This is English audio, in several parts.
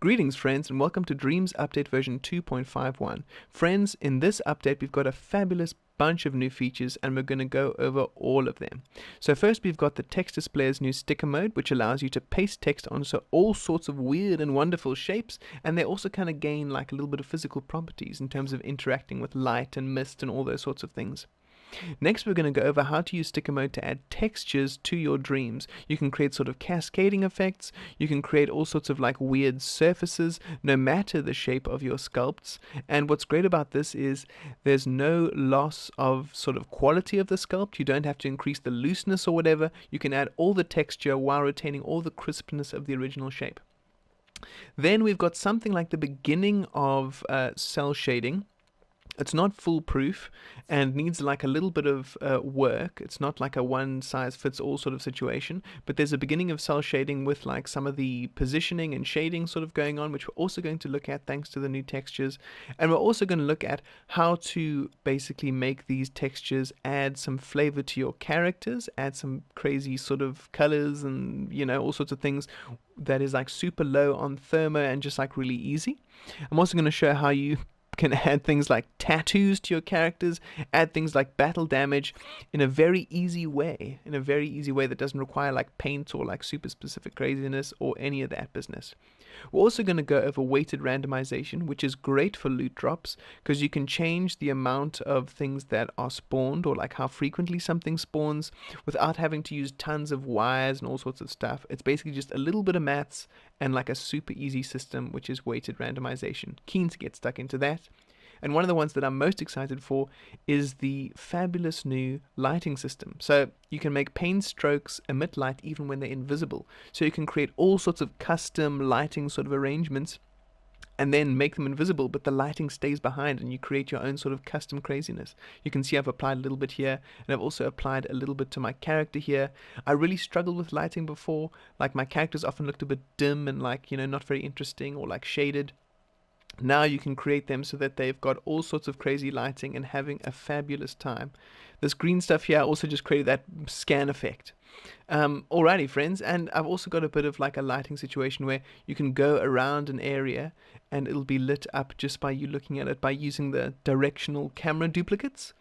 Greetings friends and welcome to Dreams Update version 2.51. Friends, in this update we've got a fabulous bunch of new features and we're going to go over all of them. So first we've got the text displayer's new sticker mode, which allows you to paste text onto all sorts of weird and wonderful shapes, and they also kind of gain like a little bit of physical properties in terms of interacting with light and mist and all those sorts of things. Next we're going to go over how to use sticker mode to add textures to your dreams. You can create sort of cascading effects, you can create all sorts of like weird surfaces no matter the shape of your sculpts, and what's great about this is there's no loss of sort of quality of the sculpt. You don't have to increase the looseness or whatever. You can add all the texture while retaining all the crispness of the original shape. Then we've got something like the beginning of cel shading. It's not foolproof and needs like a little bit of work. It's not like a one-size-fits-all sort of situation, but there's a beginning of cel shading with like some of the positioning and shading sort of going on, which we're also going to look at thanks to the new textures. And we're also going to look at how to basically make these textures add some flavor to your characters, add some crazy sort of colors and, you know, all sorts of things that is like super low on thermo and just like really easy. I'm also going to show how you can add things like tattoos to your characters, add things like battle damage in a very easy way, that doesn't require like paint or like super specific craziness or any of that business. We're also going to go over weighted randomization, which is great for loot drops because you can change the amount of things that are spawned or like how frequently something spawns without having to use tons of wires and all sorts of stuff. It's basically just a little bit of maths and like a super easy system, which is weighted randomization. Keen to get stuck into that. And one of the ones that I'm most excited for is the fabulous new lighting system. So you can make paint strokes emit light even when they're invisible. So you can create all sorts of custom lighting sort of arrangements and then make them invisible, but the lighting stays behind and you create your own sort of custom craziness. You can see I've applied a little bit here, and I've also applied a little bit to my character here. I really struggled with lighting before. Like my characters often looked a bit dim and like, you know, not very interesting or like shaded. Now you can create them so that they've got all sorts of crazy lighting and having a fabulous time. This green stuff here, I also just created that scan effect. Alrighty friends, and I've also got a bit of like a lighting situation where you can go around an area and it'll be lit up just by you looking at it by using the directional camera duplicates.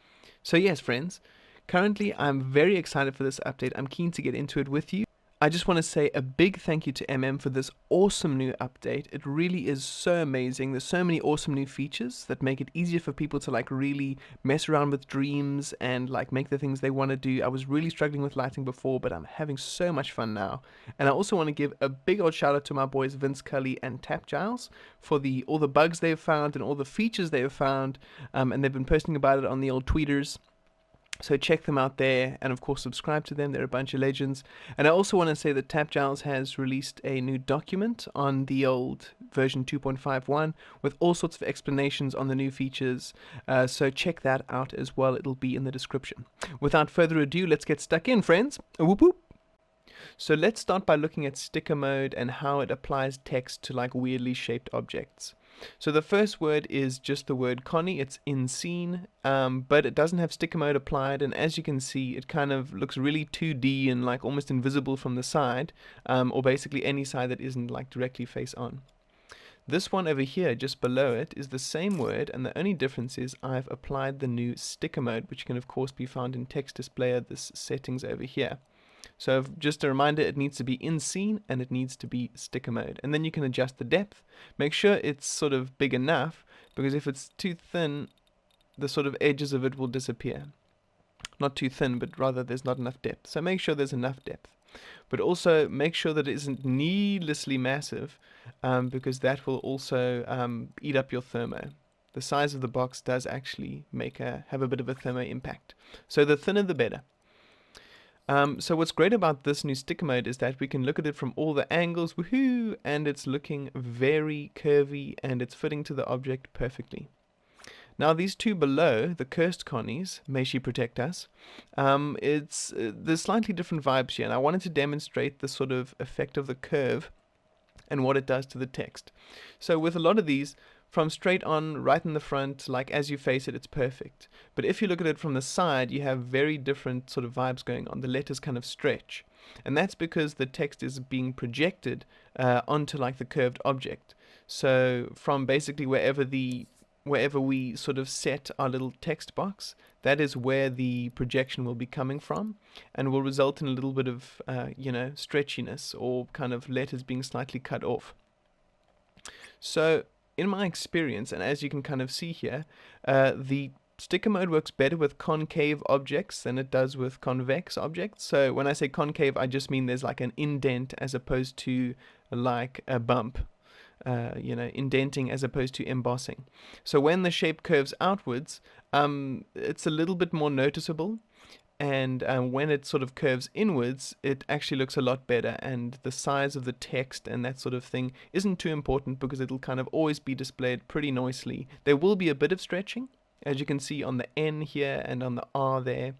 So yes friends, currently I'm very excited for this update. I'm keen to get into it with you. I just want to say a big thank you to for this awesome new update. It really is so amazing. There's so many awesome new features that make it easier for people to like really mess around with dreams and like make the things they want to do. I was really struggling with lighting before, but I'm having so much fun now. And I also want to give a big old shout out to my boys Vince Cully and Tap Giles for all the bugs they've found and all the features they've found, and they've been posting about it on the old tweeters. So check them out there, and of course subscribe to them. They're a bunch of legends. And I also want to say that Tap Giles has released a new document on the old version 2.51 with all sorts of explanations on the new features. So check that out as well. It'll be in the description. Without further ado, let's get stuck in, friends. Whoop whoop. So let's start by looking at sticker mode and how it applies text to like weirdly shaped objects. So the first word is just the word Connie. It's in scene, but it doesn't have sticker mode applied, and as you can see it kind of looks really 2D and like almost invisible from the side, or basically any side that isn't like directly face on. This one over here just below it is the same word, and the only difference is I've applied the new sticker mode, which can of course be found in text displayer, this settings over here. So just a reminder, it needs to be in scene and it needs to be sticker mode. And then you can adjust the depth. Make sure it's sort of big enough, because if it's too thin, the sort of edges of it will disappear. Not too thin, but rather there's not enough depth. So make sure there's enough depth. But also make sure that it isn't needlessly massive, because that will also eat up your thermo. The size of the box does actually have a bit of a thermo impact. So the thinner the better. So what's great about this new sticker mode is that we can look at it from all the angles, woohoo, and it's looking very curvy and it's fitting to the object perfectly. Now these two below, the cursed Connies, may she protect us, there's slightly different vibes here, and I wanted to demonstrate the sort of effect of the curve and what it does to the text. So with a lot of these, from straight on, right in the front, like as you face it, it's perfect. But if you look at it from the side, you have very different sort of vibes going on. The letters kind of stretch. and that's because the text is being projected onto like the curved object. So from basically wherever we sort of set our little text box, that is where the projection will be coming from, and will result in a little bit of stretchiness or kind of letters being slightly cut off. So in my experience, and as you can kind of see here, the sticker mode works better with concave objects than it does with convex objects. So when I say concave, I just mean there's like an indent as opposed to like a bump. Indenting as opposed to embossing. So when the shape curves outwards, it's a little bit more noticeable, and when it sort of curves inwards, it actually looks a lot better, and the size of the text and that sort of thing isn't too important because it'll kind of always be displayed pretty nicely. There will be a bit of stretching, as you can see on the N here and on the R there,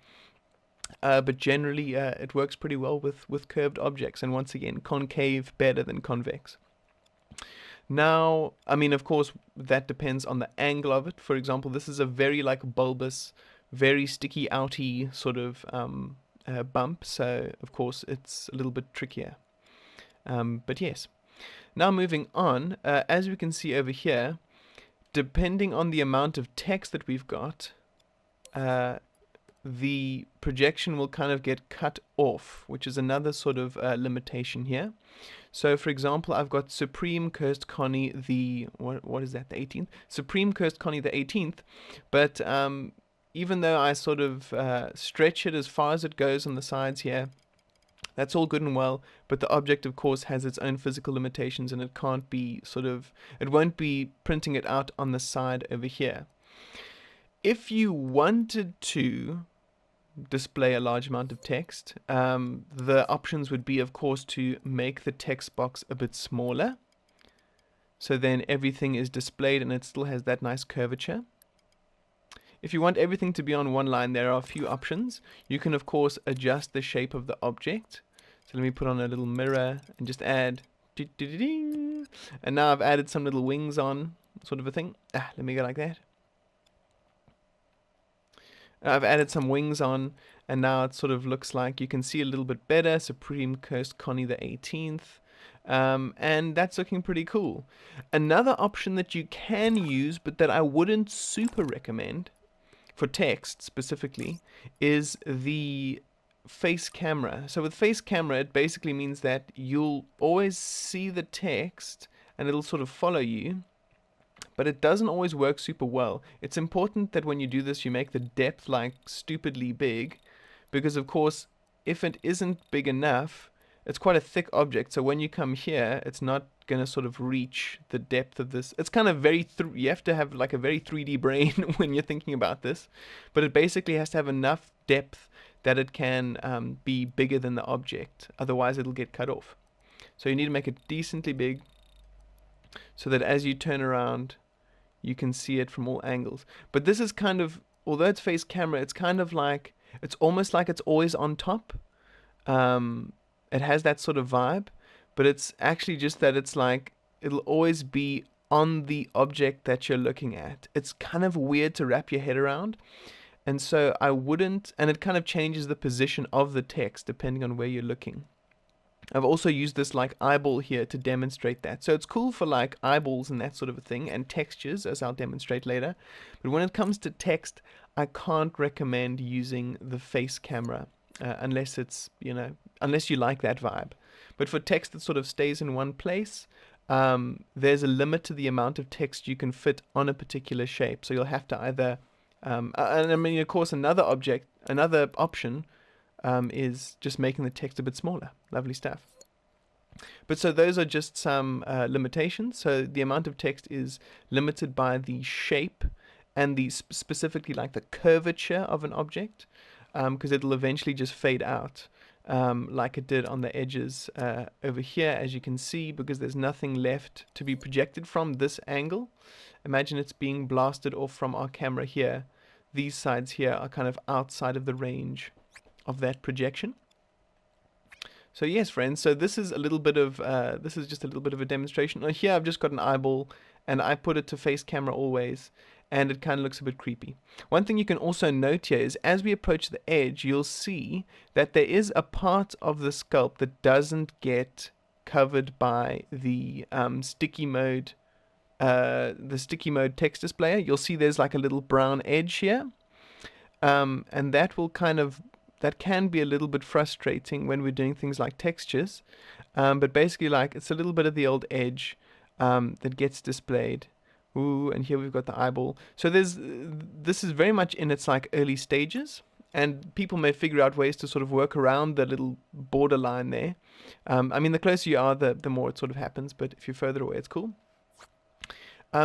but generally it works pretty well with curved objects, and once again, concave better than convex. Now, I mean, of course, that depends on the angle of it. For example, this is a very like bulbous, very sticky outy sort of bump, so of course it's a little bit trickier. But yes. Now moving on, as we can see over here, depending on the amount of text that we've got, the projection will kind of get cut off, which is another sort of limitation here. So, for example, I've got Supreme Cursed Connie the, what is that, the 18th? Supreme Cursed Connie the 18th, but even though I sort of stretch it as far as it goes on the sides here, that's all good and well, but the object, of course, has its own physical limitations, and it can't be it won't be printing it out on the side over here. If you wanted to display a large amount of text, the options would be, of course, to make the text box a bit smaller, so then everything is displayed and it still has that nice curvature. If you want everything to be on one line, there are a few options. You can, of course, adjust the shape of the object. So let me put on a little mirror and just add, and now I've added some little wings on, sort of a thing. Let me go like that. I've added some wings on, and now it sort of looks like you can see a little bit better. Supreme Cursed Connie the 18th. And that's looking pretty cool. Another option that you can use, but that I wouldn't super recommend for text specifically, is the face camera. So with face camera, it basically means that you'll always see the text and it'll sort of follow you, but it doesn't always work super well. It's important that when you do this, you make the depth like stupidly big, because of course, if it isn't big enough, it's quite a thick object, so when you come here, it's not going to sort of reach the depth of this. It's kind of very, you have to have like a very 3D brain when you're thinking about this, but it basically has to have enough depth that it can be bigger than the object, otherwise it'll get cut off. So you need to make it decently big, so that as you turn around, you can see it from all angles. But this is kind of, although it's face camera, it's kind of like, it's almost like it's always on top. It has that sort of vibe, but it's actually just that it's like, it'll always be on the object that you're looking at. It's kind of weird to wrap your head around. And so I wouldn't, and it kind of changes the position of the text depending on where you're looking. I've also used this like eyeball here to demonstrate that. So it's cool for like eyeballs and that sort of a thing, and textures, as I'll demonstrate later. But when it comes to text, I can't recommend using the face camera unless it's, unless you like that vibe. But for text that sort of stays in one place, there's a limit to the amount of text you can fit on a particular shape. So you'll have to either, and I mean, of course, another option is just making the text a bit smaller. Lovely stuff. But so those are just some limitations. So the amount of text is limited by the shape and the specifically like the curvature of an object, because it'll eventually just fade out, like it did on the edges over here, as you can see, because there's nothing left to be projected from this angle. Imagine it's being blasted off from our camera here. These sides here are kind of outside of the range of that projection. So yes, friends, so this is a little bit of just a little bit of a demonstration. Now here I've just got an eyeball and I put it to face camera always, and it kind of looks a bit creepy. One thing you can also note here is as we approach the edge, you'll see that there is a part of the sculpt that doesn't get covered by the sticky mode text displayer. You'll see there's like a little brown edge here, and that can be a little bit frustrating when we're doing things like textures, but basically like it's a little bit of the old edge that gets displayed. Ooh, and here we've got the eyeball. So this is very much in its like early stages, and people may figure out ways to sort of work around the little borderline there. I mean, the closer you are, the more it sort of happens, but if you're further away, it's cool.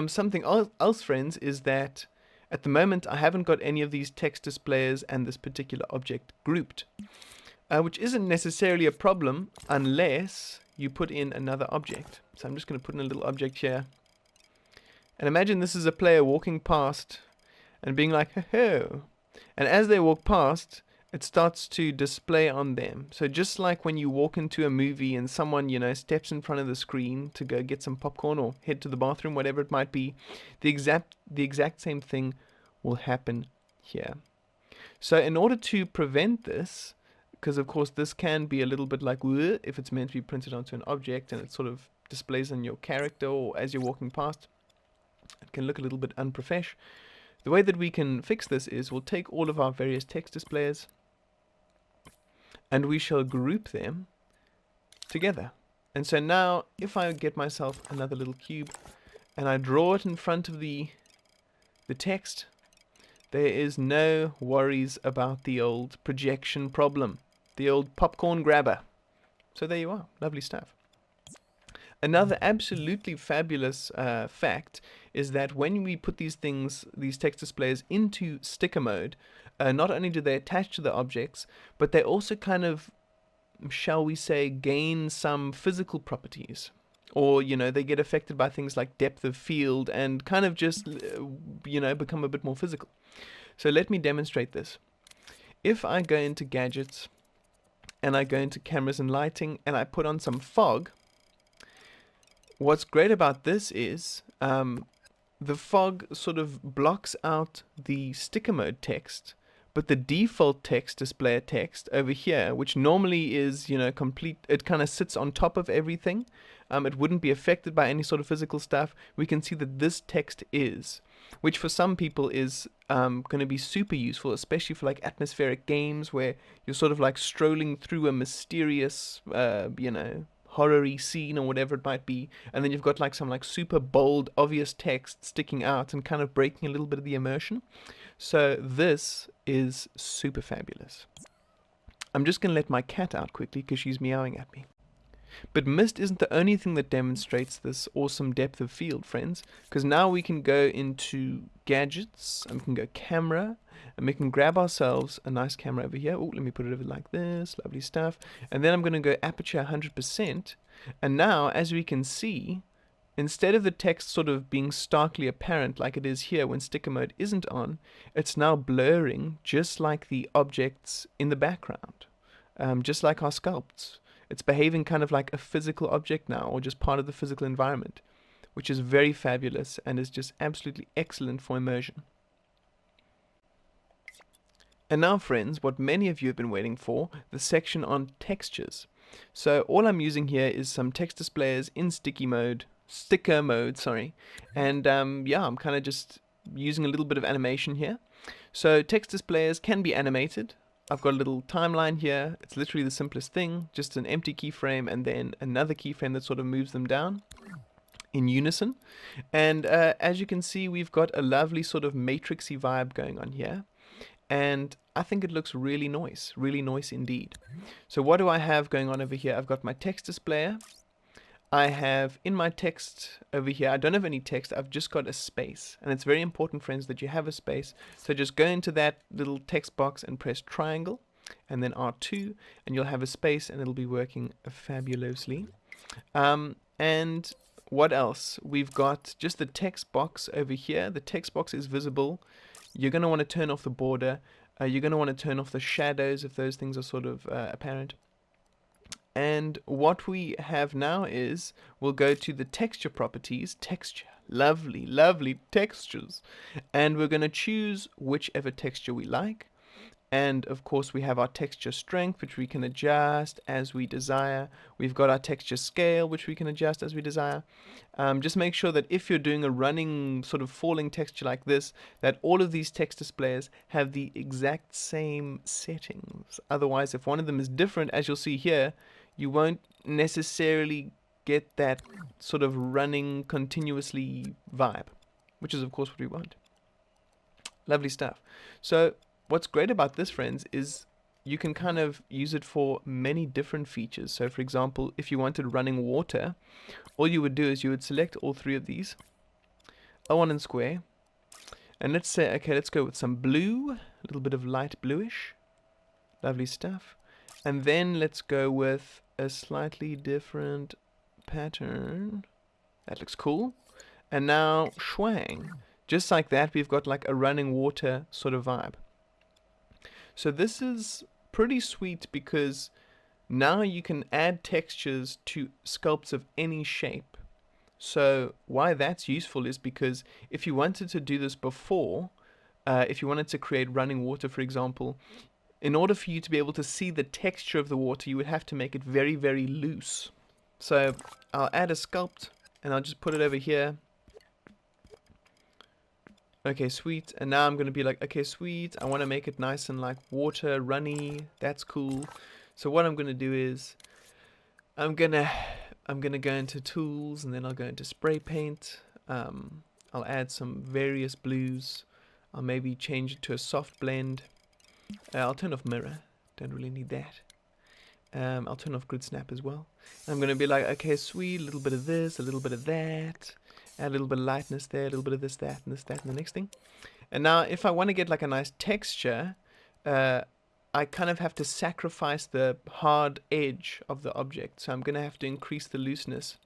Something else, friends, is that at the moment I haven't got any of these text displayers and this particular object grouped, which isn't necessarily a problem unless you put in another object. So I'm just going to put in a little object here. And imagine this is a player walking past and being like, ho-ho. And as they walk past, it starts to display on them. So just like when you walk into a movie and someone, steps in front of the screen to go get some popcorn or head to the bathroom, whatever it might be, the exact same thing will happen here. So in order to prevent this, because of course this can be a little bit like if it's meant to be printed onto an object and it sort of displays on your character or as you're walking past, it can look a little bit unprofesh. The way that we can fix this is we'll take all of our various text displayers and we shall group them together. And so now if I get myself another little cube and I draw it in front of the text, there is no worries about the old projection problem, the old popcorn grabber. So there you are, lovely stuff. Another absolutely fabulous fact is that when we put these text displays into sticker mode, not only do they attach to the objects, but they also kind of, shall we say, gain some physical properties. Or, they get affected by things like depth of field and kind of just, become a bit more physical. So let me demonstrate this. If I go into gadgets and I go into cameras and lighting and I put on some fog, what's great about this is the fog sort of blocks out the sticker mode text, but the default text displayer text over here, which normally is, complete, it kind of sits on top of everything. It wouldn't be affected by any sort of physical stuff. We can see that this text is, which for some people is going to be super useful, especially for like atmospheric games where you're sort of like strolling through a mysterious, horror-y scene or whatever it might be, and then you've got like some like super bold, obvious text sticking out and kind of breaking a little bit of the immersion. So this is super fabulous. I'm just going to let my cat out quickly because she's meowing at me. But mist isn't the only thing that demonstrates this awesome depth of field, friends, because now we can go into gadgets, and we can go camera, and we can grab ourselves a nice camera over here. Oh, let me put it over like this, lovely stuff. And then I'm going to go aperture 100%, and now, as we can see, instead of the text sort of being starkly apparent like it is here when sticker mode isn't on, it's now blurring just like the objects in the background, just like our sculpts. It's behaving kind of like a physical object now, or just part of the physical environment, which is very fabulous and is just absolutely excellent for immersion. And now, friends, what many of you have been waiting for, the section on textures. So all I'm using here is some text displayers in sticker mode, and I'm kind of just using a little bit of animation here. So text displayers can be animated. I've got a little timeline here. It's literally the simplest thing, just an empty keyframe and then another keyframe that sort of moves them down in unison. And as you can see, we've got a lovely sort of matrixy vibe going on here. And I think it looks really nice indeed. So what do I have going on over here? I've got my text displayer. I have in my text over here, I don't have any text, I've just got a space. And it's very important, friends, that you have a space. So just go into that little text box and press triangle and then R2 and you'll have a space and it'll be working fabulously. And what else? We've got just the text box over here. The text box is visible. You're going to want to turn off the border. You're going to want to turn off the shadows if those things are sort of apparent. And what we have now is, we'll go to the texture properties, texture, Lovely, lovely textures. And we're going to choose whichever texture we like. And of course we have our texture strength, which we can adjust as we desire. We've got our texture scale, which we can adjust as we desire. Just make sure that if you're doing a running sort of falling texture like this, that all of these text displayers have the exact same settings. Otherwise, if one of them is different, as you'll see here, you won't necessarily get that sort of running continuously vibe, which is of course what we want. Lovely stuff. So what's great about this, friends, is you can kind of use it for many different features. So for example, if you wanted running water, all you would do is you would select all three of these, O1 and square, and let's say, okay, let's go with some blue, a little bit of light bluish. Lovely stuff. And then let's go with a slightly different pattern. That looks cool. And now schwang. Just like that, we've got like a running water sort of vibe. So this is pretty sweet because now you can add textures to sculpts of any shape. So why that's useful is because if you wanted to do this before, if you wanted to create running water, for example, in order for you to be able to see the texture of the water, you would have to make it very, very loose. So I'll add a sculpt and I'll just put it over here. Okay, sweet. And now I'm going to be like, okay, sweet. I want to make it nice and like water, runny. That's cool. So what I'm going to do is I'm going to go into tools and then I'll go into spray paint. I'll add some various blues. I'll maybe change it to a soft blend. I'll turn off mirror. Don't really need that. I'll turn off grid snap as well. I'm going to be like, okay, sweet. A little bit of this, a little bit of that. Add a little bit of lightness there, a little bit of this, that, and this, that, and the next thing. And now if I want to get like a nice texture, I kind of have to sacrifice the hard edge of the object. So I'm going to have to increase the looseness.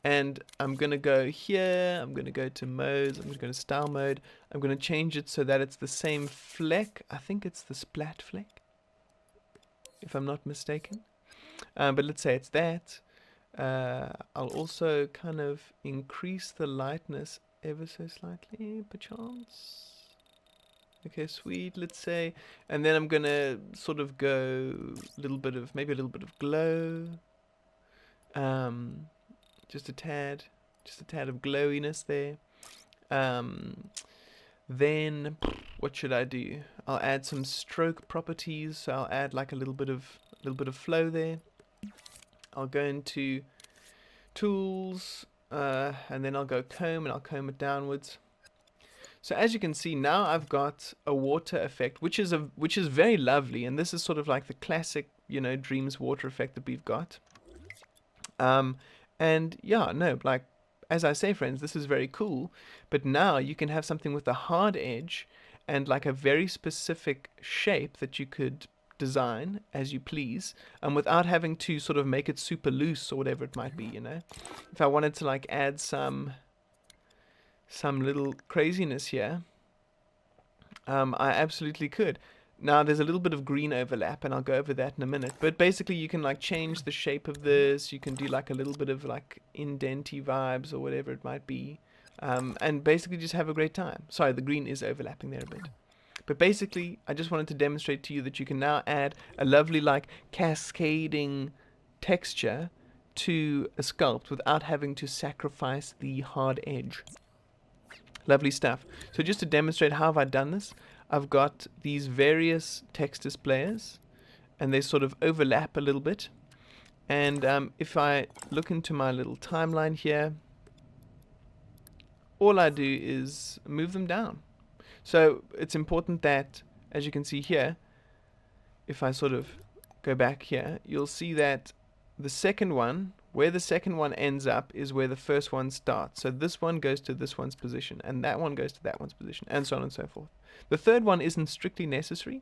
And I'm going to go here, I'm going to go to modes, I'm going to go to style mode. I'm going to change it so that it's the same fleck. I think it's the splat fleck, if I'm not mistaken. But let's say it's that. I'll also kind of increase the lightness ever so slightly, perchance. Okay, sweet, let's say. And then I'm gonna sort of go a little bit of, maybe a little bit of glow. Just a tad of glowiness there. Then what should I do? I'll add some stroke properties. So I'll add like a little bit of flow there. I'll go into tools, and then I'll go comb, and I'll comb it downwards. So as you can see, now I've got a water effect, which is very lovely, and this is sort of like the classic, Dreams water effect that we've got. And yeah, no, like as I say, friends, this is very cool. But now you can have something with a hard edge and like a very specific shape that you could design as you please, without having to sort of make it super loose or whatever it might be. If I wanted to like add some little craziness here, I absolutely could. Now there's a little bit of green overlap, and I'll go over that in a minute, but basically you can like change the shape of this. You can do like a little bit of like indenty vibes or whatever it might be, and basically just have a great time. Sorry, the green is overlapping there a bit. But basically, I just wanted to demonstrate to you that you can now add a lovely like cascading texture to a sculpt without having to sacrifice the hard edge. Lovely stuff. So just to demonstrate how have I done this, I've got these various text displayers, and they sort of overlap a little bit. And if I look into my little timeline here, all I do is move them down. So it's important that, as you can see here, if I sort of go back here, you'll see that the second one, where the second one ends up is where the first one starts. So this one goes to this one's position, and that one goes to that one's position, and so on and so forth. The third one isn't strictly necessary,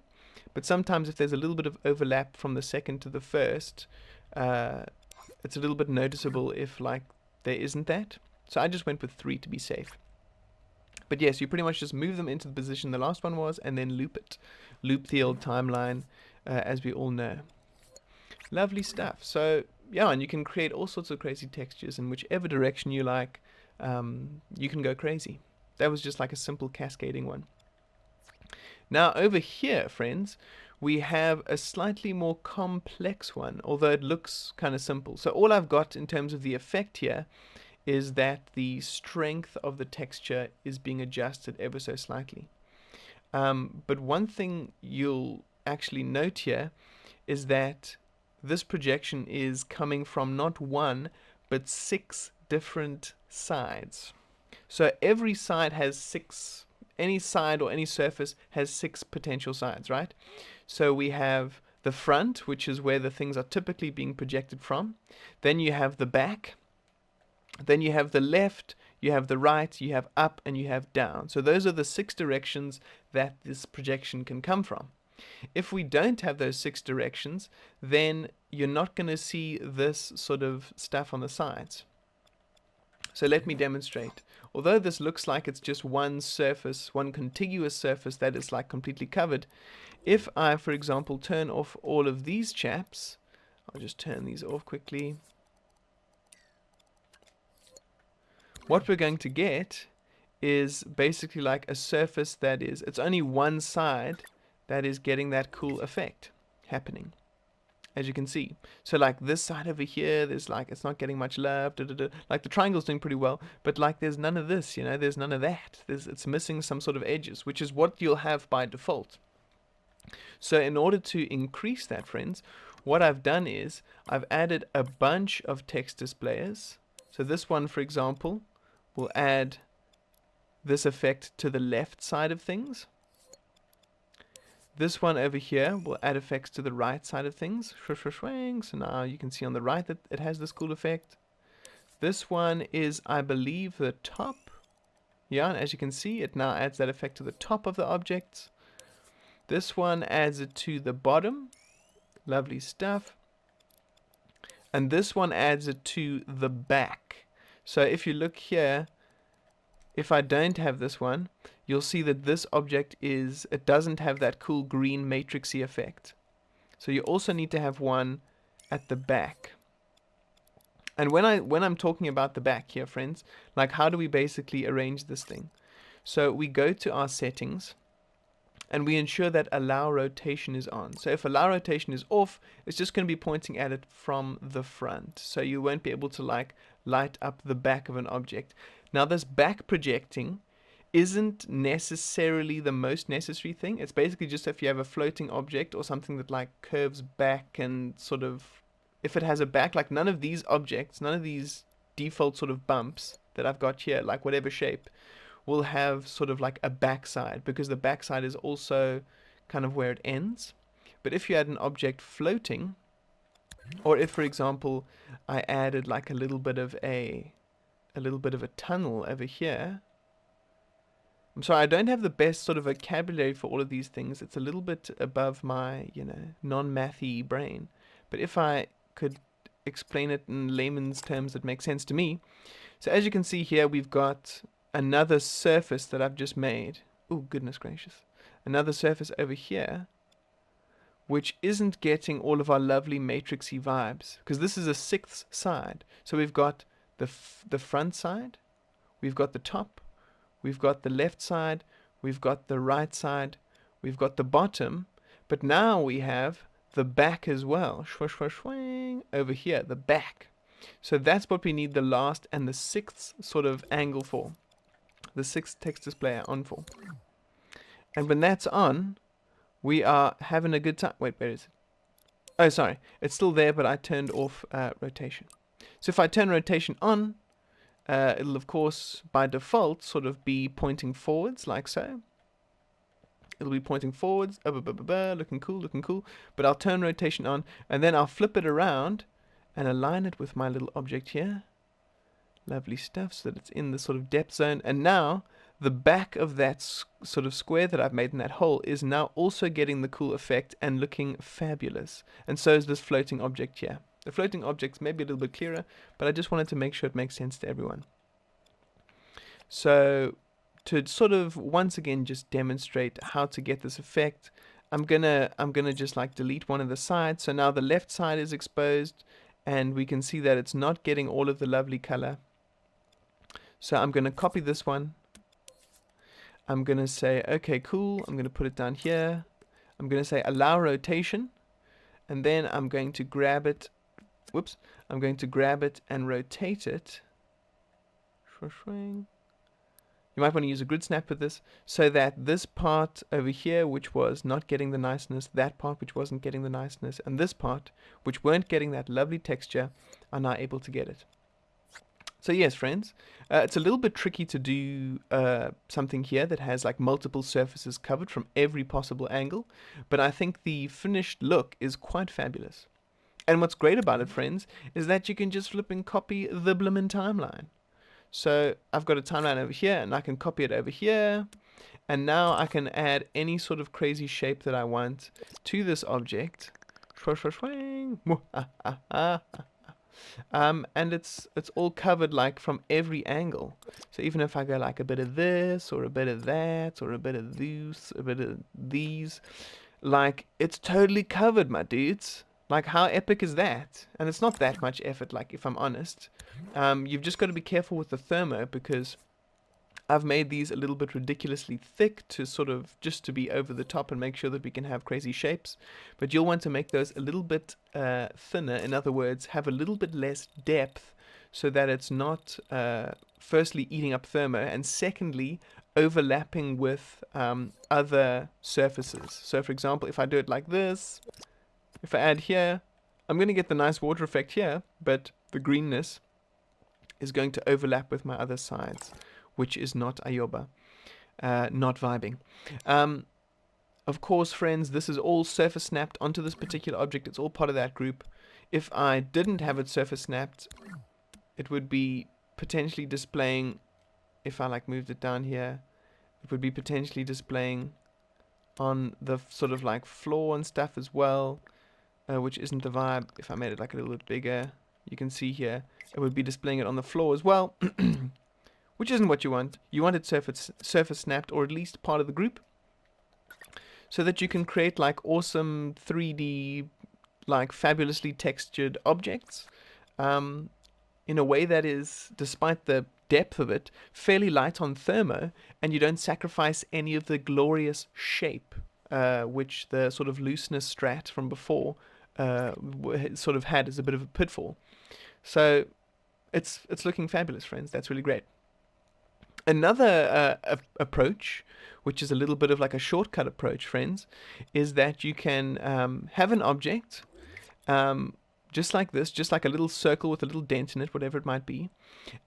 but sometimes if there's a little bit of overlap from the second to the first, it's a little bit noticeable if like there isn't that. So I just went with 3 to be safe. But yes, you pretty much just move them into the position the last one was, and then loop it. Loop the old timeline, as we all know. Lovely stuff. So yeah, and you can create all sorts of crazy textures in whichever direction you like. you can go crazy. That was just like a simple cascading one. Now over here, friends, we have a slightly more complex one, although it looks kind of simple. So all I've got in terms of the effect here is that the strength of the texture is being adjusted ever so slightly. But one thing you'll actually note here is that this projection is coming from not one, but 6 different sides. So every side has 6, any side or any surface has 6 potential sides, right? So we have the front, which is where the things are typically being projected from. Then you have the back. Then you have the left, you have the right, you have up, and you have down. So those are the 6 directions that this projection can come from. If we don't have those 6 directions, then you're not going to see this sort of stuff on the sides. So let me demonstrate. Although this looks like it's just one surface, one contiguous surface that is like completely covered, if I, for example, turn off all of these chaps, I'll just turn these off quickly. What we're going to get is basically like a surface that is, it's only one side that is getting that cool effect happening, as you can see. So like this side over here, there's like, it's not getting much love, like the triangle's doing pretty well, but like there's none of this, you know, there's none of that. It's missing some sort of edges, which is what you'll have by default. So in order to increase that, friends, what I've done is I've added a bunch of text displayers. So this one, for example, will add this effect to the left side of things. This one over here will add effects to the right side of things. So now you can see on the right that it has this cool effect. This one is, I believe, the top. Yeah, and as you can see, it now adds that effect to the top of the objects. This one adds it to the bottom. Lovely stuff. And this one adds it to the back. So if you look here, if I don't have this one, you'll see that this object is, it doesn't have that cool green matrixy effect. So you also need to have one at the back. And when I'm talking about the back here, friends, like how do we basically arrange this thing? So we go to our settings and we ensure that allow rotation is on. So if allow rotation is off, it's just going to be pointing at it from the front. So you won't be able to like light up the back of an object. Now this back projecting isn't necessarily the most necessary thing. It's basically just if you have a floating object or something that like curves back and sort of, if it has a back, like none of these objects, none of these default sort of bumps that I've got here, like whatever shape, will have sort of like a backside, because the backside is also kind of where it ends. But if you had an object floating, or if, for example, I added like a little bit of a tunnel over here. I'm sorry, I don't have the best sort of vocabulary for all of these things. It's a little bit above my, non-mathy brain. But if I could explain it in layman's terms that make sense to me. So as you can see here, we've got another surface that I've just made. Oh, goodness gracious. Another surface over here, which isn't getting all of our lovely matrixy vibes, because this is a 6th side. So we've got the front side, we've got the top, we've got the left side, we've got the right side, we've got the bottom, but now we have the back as well. Over here, the back. So that's what we need the last and the 6th sort of angle for. The 6th text display on for. And when that's on, we are having a good time. Wait, where is it? Oh, sorry. It's still there, but I turned off rotation. So if I turn rotation on, it'll of course by default sort of be pointing forwards like so. It'll be pointing forwards, looking cool. But I'll turn rotation on, and then I'll flip it around and align it with my little object here. Lovely stuff, so that it's in the sort of depth zone. And now the back of that sort of square that I've made in that hole is now also getting the cool effect and looking fabulous. And so is this floating object here. The floating object's maybe a little bit clearer, but I just wanted to make sure it makes sense to everyone. So to sort of once again just demonstrate how to get this effect, I'm gonna just like delete one of the sides. So now the left side is exposed, and we can see that it's not getting all of the lovely color. So I'm going to copy this one. I'm going to say, okay, cool. I'm going to put it down here. I'm going to say allow rotation. And then I'm going to grab it. Whoops. I'm going to grab it and rotate it. You might want to use a grid snap with this, so that this part over here, which was not getting the niceness, that part which wasn't getting the niceness, and this part, which weren't getting that lovely texture, are now able to get it. So yes, friends, it's a little bit tricky to do something here that has like multiple surfaces covered from every possible angle, but I think the finished look is quite fabulous. And what's great about it, friends, is that you can just flip and copy the bloomin' timeline. So I've got a timeline over here, and I can copy it over here, and now I can add any sort of crazy shape that I want to this object. And it's all covered like from every angle. So even if I go like a bit of this, or a bit of that, or a bit of these, a bit of these, like it's totally covered, my dudes. Like, how epic is that? And it's not that much effort, like, if I'm honest. You've just got to be careful with the thermo, because I've made these a little bit ridiculously thick to sort of just to be over the top and make sure that we can have crazy shapes. But you'll want to make those a little bit thinner. In other words, have a little bit less depth, so that it's not, firstly, eating up thermo, and secondly, overlapping with other surfaces. So, for example, if I do it like this, if I add here, I'm going to get the nice water effect here, but the greenness is going to overlap with my other sides, which is not Ayoba, not vibing. Of course, friends, this is all surface snapped onto this particular object. It's all part of that group. If I didn't have it surface snapped, it would be potentially displaying, if I like moved it down here, it would be potentially displaying on the sort of like floor and stuff as well. Which isn't the vibe. If I made it like a little bit bigger, you can see here, it would be displaying it on the floor as well, which isn't what you want. You want it surface snapped, or at least part of the group, so that you can create like awesome 3D, like fabulously textured objects, in a way that is, despite the depth of it, fairly light on thermo, and you don't sacrifice any of the glorious shape, which the sort of looseness strat from before sort of had as a bit of a pitfall. So it's looking fabulous, friends. That's really great. Another approach, which is a little bit of like a shortcut approach, friends, is that you can have an object just like this, just like a little circle with a little dent in it, whatever it might be,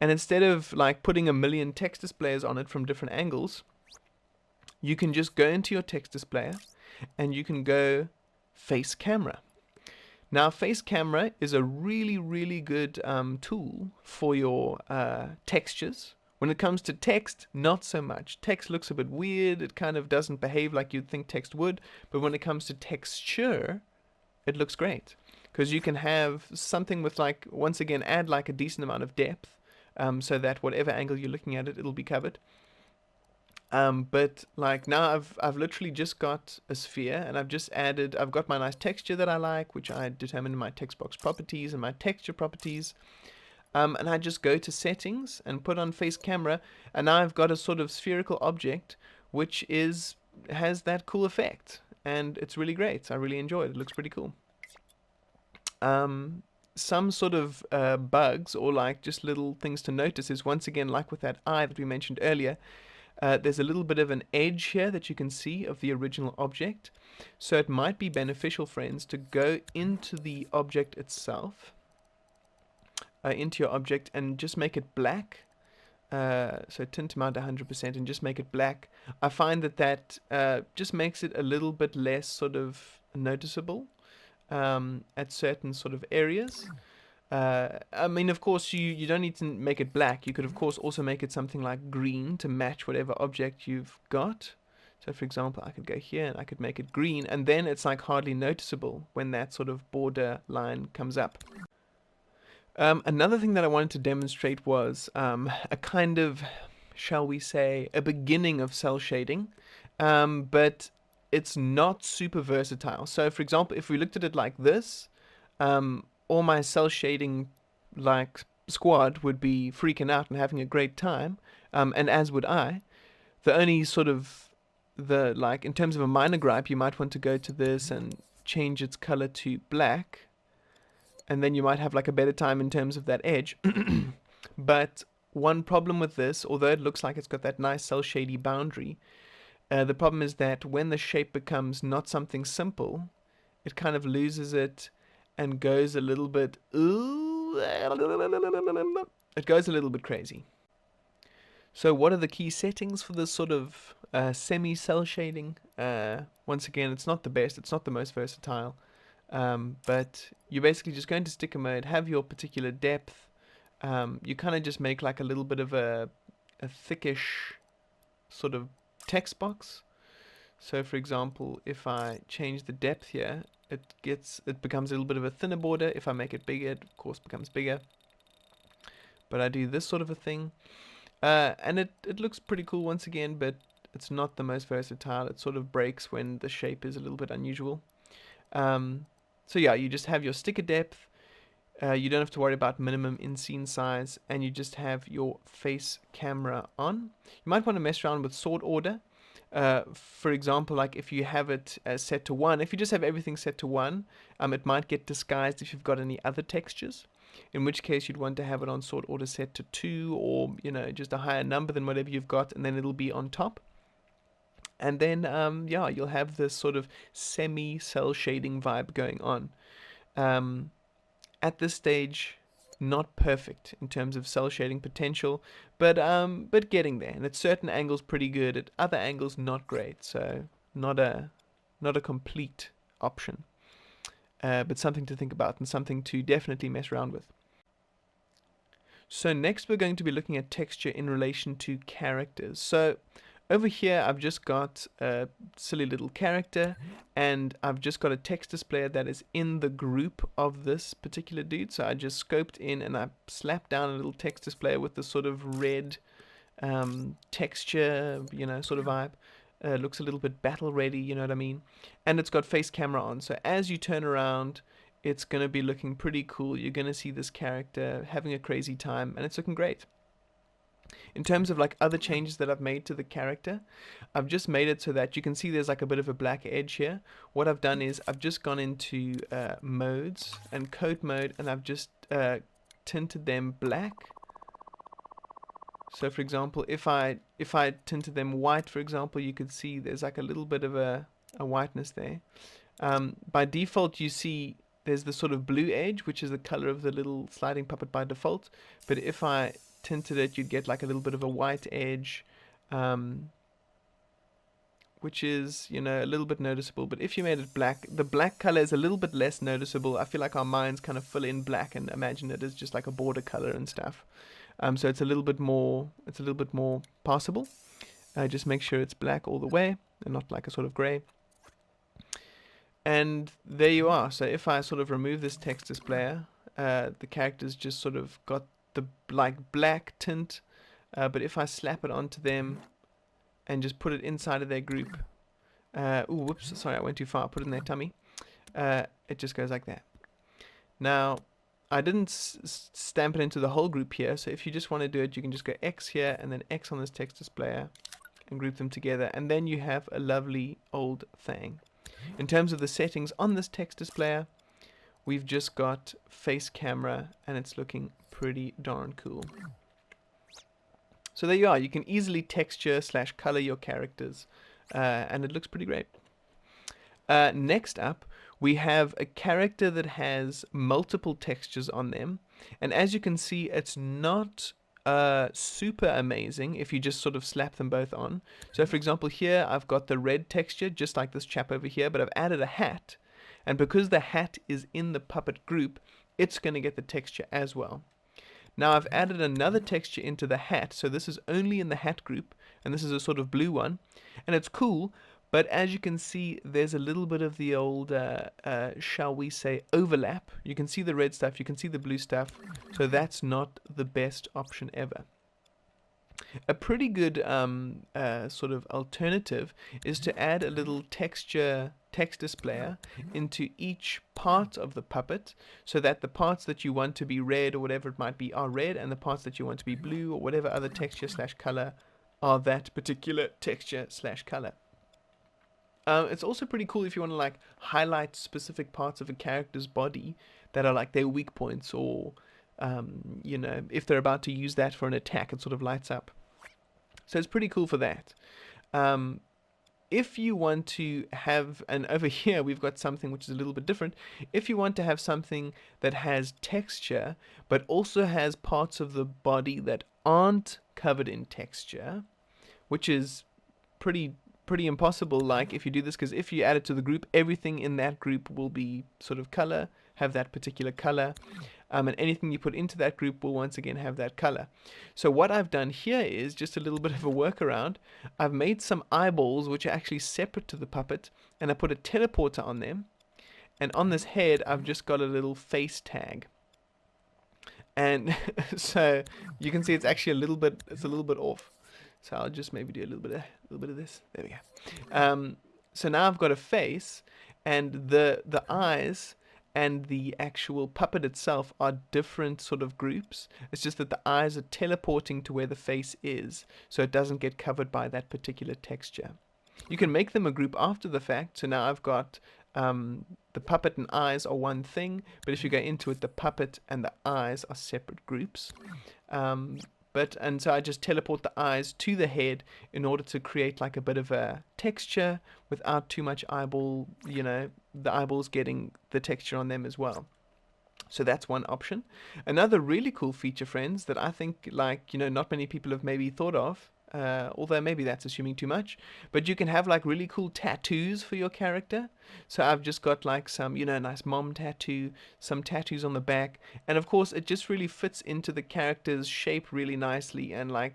and instead of like putting a million text displayers on it from different angles, you can just go into your text displayer and you can go face camera. Now, face camera is a really, really good tool for your textures. When it comes to text, not so much. Text looks a bit weird. It kind of doesn't behave like you'd think text would. But when it comes to texture, it looks great. Because you can have something with, like, once again, add like a decent amount of depth, so that whatever angle you're looking at it, it'll be covered. But like now I've literally just got a sphere, and I've got my nice texture that I like, which I determine in my text box properties and my texture properties. And I just go to settings and put on face camera, and now I've got a sort of spherical object which has that cool effect, and it's really great. I really enjoy it. It looks pretty cool. Some sort of bugs, or like just little things to notice, is once again like with that eye that we mentioned earlier. There's a little bit of an edge here that you can see of the original object. So it might be beneficial, friends, to go into the object itself, into your object, and just make it black. So tint amount 100% and just make it black. I find that just makes it a little bit less sort of noticeable at certain sort of areas. I mean, of course, you don't need to make it black. You could, of course, also make it something like green to match whatever object you've got. So, for example, I could go here and I could make it green, and then it's like hardly noticeable when that sort of border line comes up. Another thing that I wanted to demonstrate was a kind of, shall we say, a beginning of cel shading, but it's not super versatile. So, for example, if we looked at it like this, all my cel shading like squad would be freaking out and having a great time, and as would I. The only sort of like in terms of a minor gripe, you might want to go to this and change its color to black, and then you might have like a better time in terms of that edge. But one problem with this, although it looks like it's got that nice cel shady boundary, the problem is that when the shape becomes not something simple, it kind of loses it and goes a little bit. It goes a little bit crazy. So what are the key settings for this sort of semi-cel shading? Once again, it's not the best, it's not the most versatile, but you're basically just going to sticker mode, have your particular depth. You kind of just make like a little bit of a thickish sort of text box. So for example, if I change the depth here, it becomes a little bit of a thinner border. If I make it bigger, it of course becomes bigger. But I do this sort of a thing. And it looks pretty cool once again, but it's not the most versatile. It sort of breaks when the shape is a little bit unusual. So yeah, you just have your sticker depth. You don't have to worry about minimum in-scene size, and you just have your face camera on. You might want to mess around with sort order. For example, like if you have it set to 1, if you just have everything set to 1, it might get disguised if you've got any other textures. In which case you'd want to have it on sort order set to 2, or just a higher number than whatever you've got, and then it'll be on top. And then yeah, you'll have this sort of semi-cel shading vibe going on. At this stage, not perfect in terms of cel shading potential, but getting there. And at certain angles pretty good, at other angles not great. So not a complete option. But something to think about and something to definitely mess around with. So next we're going to be looking at texture in relation to characters. So over here I've just got a silly little character, and I've just got a text displayer that is in the group of this particular dude. So I just scoped in and I slapped down a little text displayer with this sort of red texture, sort of vibe. Looks a little bit battle ready, you know what I mean? And it's got face camera on, so as you turn around, it's going to be looking pretty cool. You're going to see this character having a crazy time, and it's looking great. In terms of like other changes that I've made to the character, I've just made it so that you can see there's like a bit of a black edge here. What I've done is I've just gone into modes and coat mode, and I've just tinted them black. So for example, if I tinted them white, for example, you could see there's like a little bit of a whiteness there. By default, you see there's the sort of blue edge, which is the color of the little sliding puppet by default. But if I tinted it, you'd get like a little bit of a white edge, which is, a little bit noticeable. But if you made it black, the black color is a little bit less noticeable. I feel like our minds kind of fill in black and imagine it as just like a border color and stuff. So it's a little bit more passable. Just make sure it's black all the way and not like a sort of gray. And there you are. So if I sort of remove this text displayer, the character's just sort of got the like black tint. But if I slap it onto them and just put it inside of their group, whoops, sorry, I went too far. Put it in their tummy. It just goes like that. Now, I didn't stamp it into the whole group here, so if you just want to do it, you can just go X here and then X on this text displayer and group them together, and then you have a lovely old thing. In terms of the settings on this text displayer, we've just got face camera, and it's looking pretty darn cool. So there you are. You can easily texture / color your characters, and it looks pretty great. Next up, we have a character that has multiple textures on them, and as you can see, it's not super amazing if you just sort of slap them both on. So for example, here I've got the red texture just like this chap over here, but I've added a hat, and because the hat is in the puppet group, it's going to get the texture as well. Now I've added another texture into the hat, so this is only in the hat group, and this is a sort of blue one, and it's cool. But as you can see, there's a little bit of the old, shall we say, overlap. You can see the red stuff, you can see the blue stuff, so that's not the best option ever. A pretty good sort of alternative is to add a little text displayer into each part of the puppet, so that the parts that you want to be red or whatever it might be are red, and the parts that you want to be blue or whatever other texture slash color are that particular texture slash color. It's also pretty cool if you want to like highlight specific parts of a character's body that are like their weak points, or if they're about to use that for an attack, it sort of lights up. So it's pretty cool for that. If you want to have, and over here we've got something which is a little bit different. If you want to have something that has texture, but also has parts of the body that aren't covered in texture, which is pretty impossible, like if you do this, because if you add it to the group, everything in that group will be sort of color, have that particular color, and anything you put into that group will once again have that color. So what I've done here is just a little bit of a workaround. I've made some eyeballs which are actually separate to the puppet, and I put a teleporter on them, and on this head I've just got a little face tag. And so you can see it's actually a little bit off. So I'll just maybe do a little bit of this. There we go. So now I've got a face, and the eyes and the actual puppet itself are different sort of groups. It's just that the eyes are teleporting to where the face is, so it doesn't get covered by that particular texture. You can make them a group after the fact. So now I've got the puppet and eyes are one thing, but if you go into it, the puppet and the eyes are separate groups. And so I just teleport the eyes to the head in order to create like a bit of a texture without too much eyeball, the eyeballs getting the texture on them as well. So that's one option. Another really cool feature, friends, that I think not many people have maybe thought of, although maybe that's assuming too much, but you can have like really cool tattoos for your character. So I've just got like some, nice mom tattoo, some tattoos on the back, and of course it just really fits into the character's shape really nicely, and like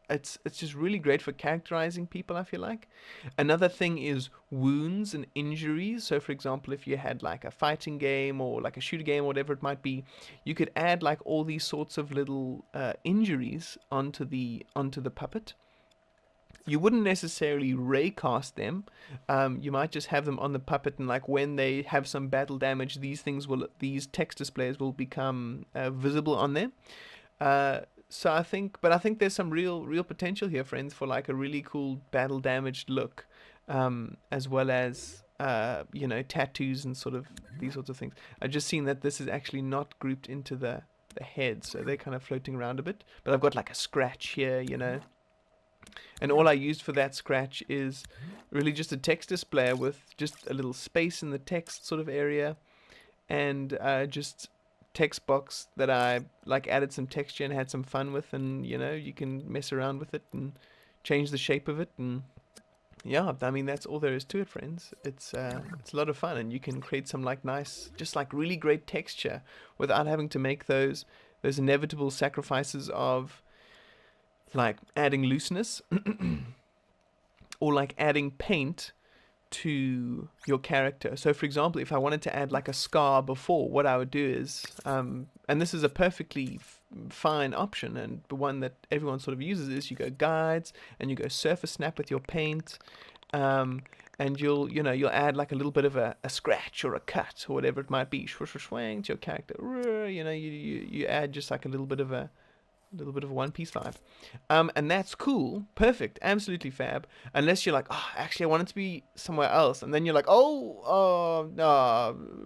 it's just really great for characterizing people, I feel like. Another thing is wounds and injuries. So for example, if you had like a fighting game or like a shooter game or whatever it might be, you could add like all these sorts of little injuries onto the puppet. You wouldn't necessarily raycast them. You might just have them on the puppet, and like when they have some battle damage, these text displays will become visible on them. So I think there's some real potential here, friends, for like a really cool battle damaged look, as well as tattoos and sort of these sorts of things. I've just seen that this is actually not grouped into the head, so they're kind of floating around a bit. But I've got like a scratch here, and all I used for that scratch is really just a text display with just a little space in the text sort of area, and just text box that I like added some texture and had some fun with, and you can mess around with it and change the shape of it, and yeah, I mean that's all there is to it, friends. It's a lot of fun, and you can create some like nice, just like really great texture without having to make those inevitable sacrifices of like adding looseness or like adding paint to your character. So for example, if I wanted to add like a scar before, what I would do is, and this is a perfectly fine option, and the one that everyone sort of uses, is you go guides and you go surface snap with your paint, and you'll add like a little bit of a scratch or a cut or whatever it might be, swang to your character. You add just like a little bit of a One Piece vibe, and that's cool, perfect, absolutely fab. Unless you're like, oh, actually, I want it to be somewhere else, and then you're like,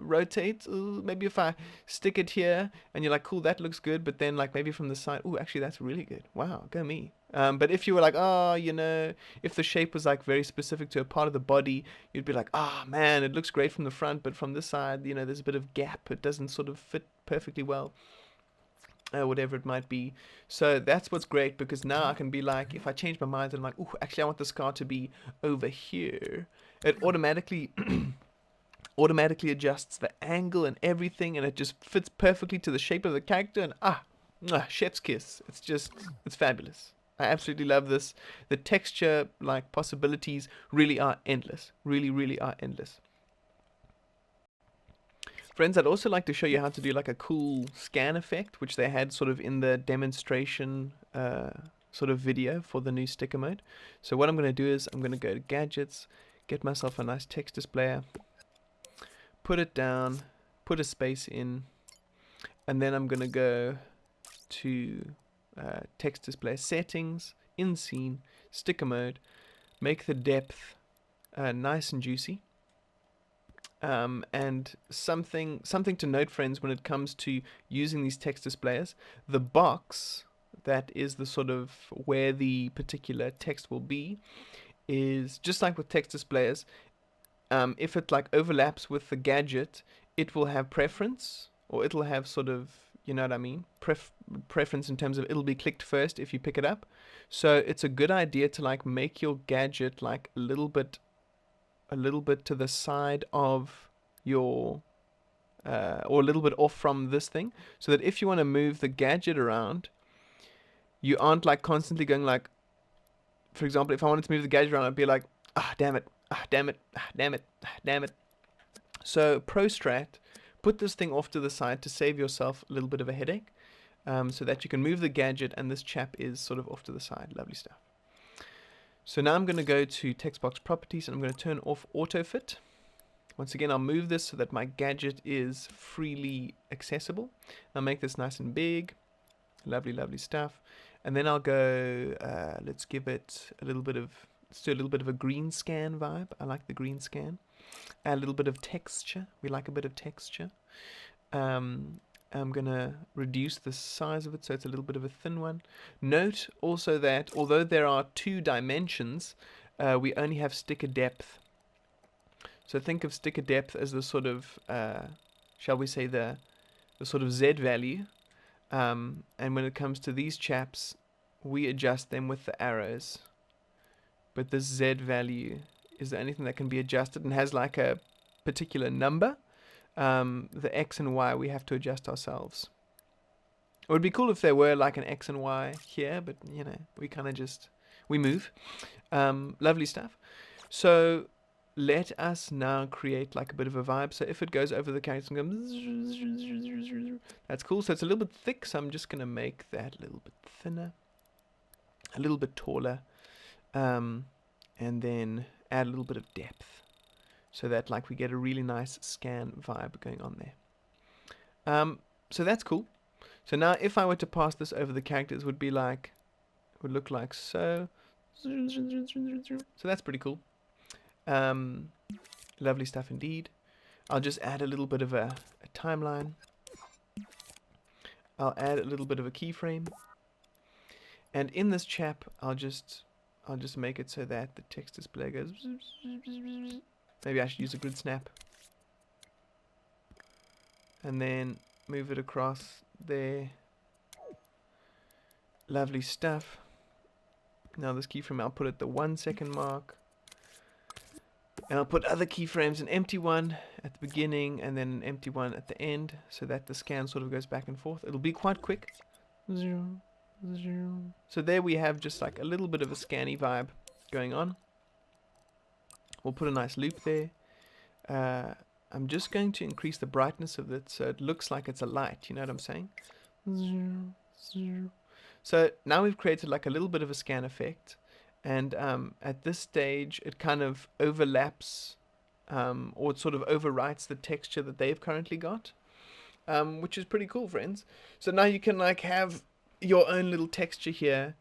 rotate. Ooh, maybe if I stick it here, and you're like, cool, that looks good, but then like maybe from the side, oh, actually, that's really good. Wow, go me. But if you were like, if the shape was like very specific to a part of the body, you'd be like, man, it looks great from the front, but from this side, there's a bit of gap. It doesn't sort of fit perfectly well. Whatever it might be. So that's what's great, because now I can be like, if I change my mind and I'm like, actually I want the scar to be over here, it automatically adjusts the angle and everything, and it just fits perfectly to the shape of the character, and chef's kiss. It's fabulous. I absolutely love this. The texture like possibilities really are endless. Really are endless. Friends, I'd also like to show you how to do like a cool scan effect, which they had sort of in the demonstration sort of video for the new sticker mode. So what I'm going to do is I'm going to go to gadgets, get myself a nice text displayer, put it down, put a space in, and then I'm going to go to text display settings, in scene, sticker mode, make the depth nice and juicy. And something to note, friends, when it comes to using these text displayers, the box that is the sort of where the particular text will be is just like with text displayers. If it like overlaps with the gadget, it will have preference, or it'll have sort of, you know what I mean, preference in terms of it'll be clicked first if you pick it up. So it's a good idea to like make your gadget like a little bit to the side of your or a little bit off from this thing, so that if you want to move the gadget around, you aren't like constantly going like, for example, if I wanted to move the gadget around, I'd be like, ah, damn it, ah, damn it, ah, damn it, ah, damn it. So pro strat, put this thing off to the side to save yourself a little bit of a headache, so that you can move the gadget and this chap is sort of off to the side. Lovely stuff. So now I'm going to go to text box properties and I'm going to turn off auto fit. Once again, I'll move this so that my gadget is freely accessible. I'll make this nice and big. Lovely, lovely stuff. And then I'll go, let's do a little bit of a green scan vibe. I like the green scan. Add a little bit of texture. We like a bit of texture. I'm going to reduce the size of it so it's a little bit of a thin one. Note also that although there are 2 dimensions, we only have sticker depth. So think of sticker depth as the sort of, shall we say, the sort of Z value. And when it comes to these chaps, we adjust them with the arrows. But this Z value is the only thing that can be adjusted and has like a particular number. The X and Y we have to adjust ourselves. It would be cool if there were like an X and Y here, but you know, we kind of we move. Lovely stuff. So let us now create like a bit of a vibe. So if it goes over the character, that's cool. So it's a little bit thick, so I'm just going to make that a little bit thinner, a little bit taller, and then add a little bit of depth, so that like we get a really nice scan vibe going on there. So that's cool. So now if I were to pass this over the characters, would look like so. So that's pretty cool. Lovely stuff indeed. I'll just add a little bit of a timeline. I'll add a little bit of a keyframe. And in this chap, I'll just make it so that the text display goes. Maybe I should use a grid snap. And then move it across there. Lovely stuff. Now this keyframe, I'll put at the 1 second mark. And I'll put other keyframes, an empty one at the beginning and then an empty one at the end, so that the scan sort of goes back and forth. It'll be quite quick. So there we have just like a little bit of a scanny vibe going on. We'll put a nice loop there. I'm just going to increase the brightness of it so it looks like it's a light, you know what I'm saying? So now we've created like a little bit of a scan effect. And at this stage, it kind of overlaps, or it sort of overwrites the texture that they've currently got, which is pretty cool, friends. So now you can like have your own little texture here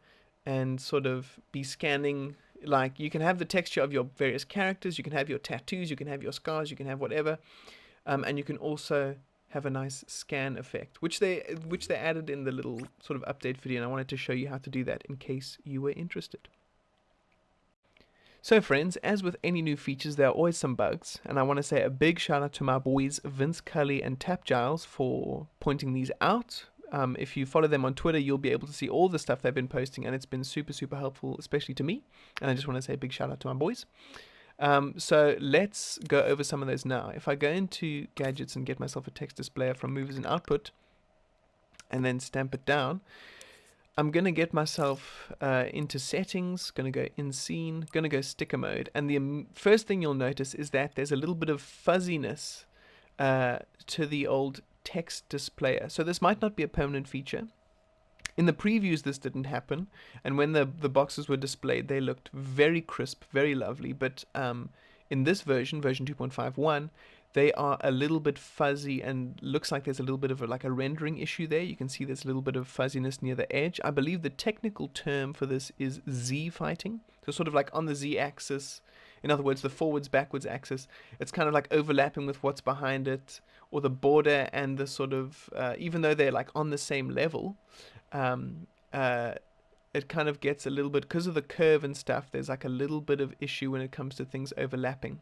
and sort of be scanning. Like you can have the texture of your various characters, you can have your tattoos, you can have your scars, you can have whatever, and you can also have a nice scan effect, which they added in the little sort of update video, and I wanted to show you how to do that in case you were interested. So friends, as with any new features, there are always some bugs, and I want to say a big shout out to my boys Vince Cully and Tap Giles for pointing these out. If you follow them on Twitter, you'll be able to see all the stuff they've been posting, and it's been super, super helpful, especially to me. And I just want to say a big shout out to my boys. So let's go over some of those now. If I go into gadgets and get myself a text displayer from movers and output, and then stamp it down, I'm going to get myself into settings, going to go in scene, going to go sticker mode. And the first thing you'll notice is that there's a little bit of fuzziness to the old text displayer. So this might not be a permanent feature. In the previews, this didn't happen, and when the boxes were displayed, they looked very crisp, very lovely. But in this version 2.51, they are a little bit fuzzy, and looks like there's a little bit of like a rendering issue there. You can see there's a little bit of fuzziness near the edge. I believe the technical term for this is Z fighting, so sort of like on the Z axis. In other words, the forwards backwards axis, it's kind of like overlapping with what's behind it, or the border and the sort of even though they're like on the same level, um, uh, it kind of gets a little bit, because of the curve and stuff, there's like a little bit of issue when it comes to things overlapping.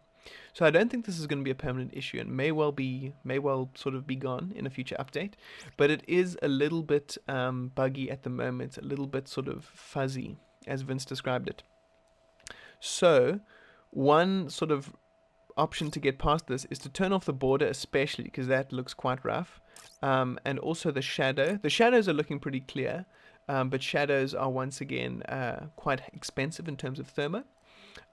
So I don't think this is going to be a permanent issue, and may well sort of be gone in a future update. But it is a little bit buggy at the moment, a little bit sort of fuzzy, as Vince described it. So one sort of option to get past this is to turn off the border, especially because that looks quite rough, and also the shadow. The shadows are looking pretty clear, but shadows are once again quite expensive in terms of thermo.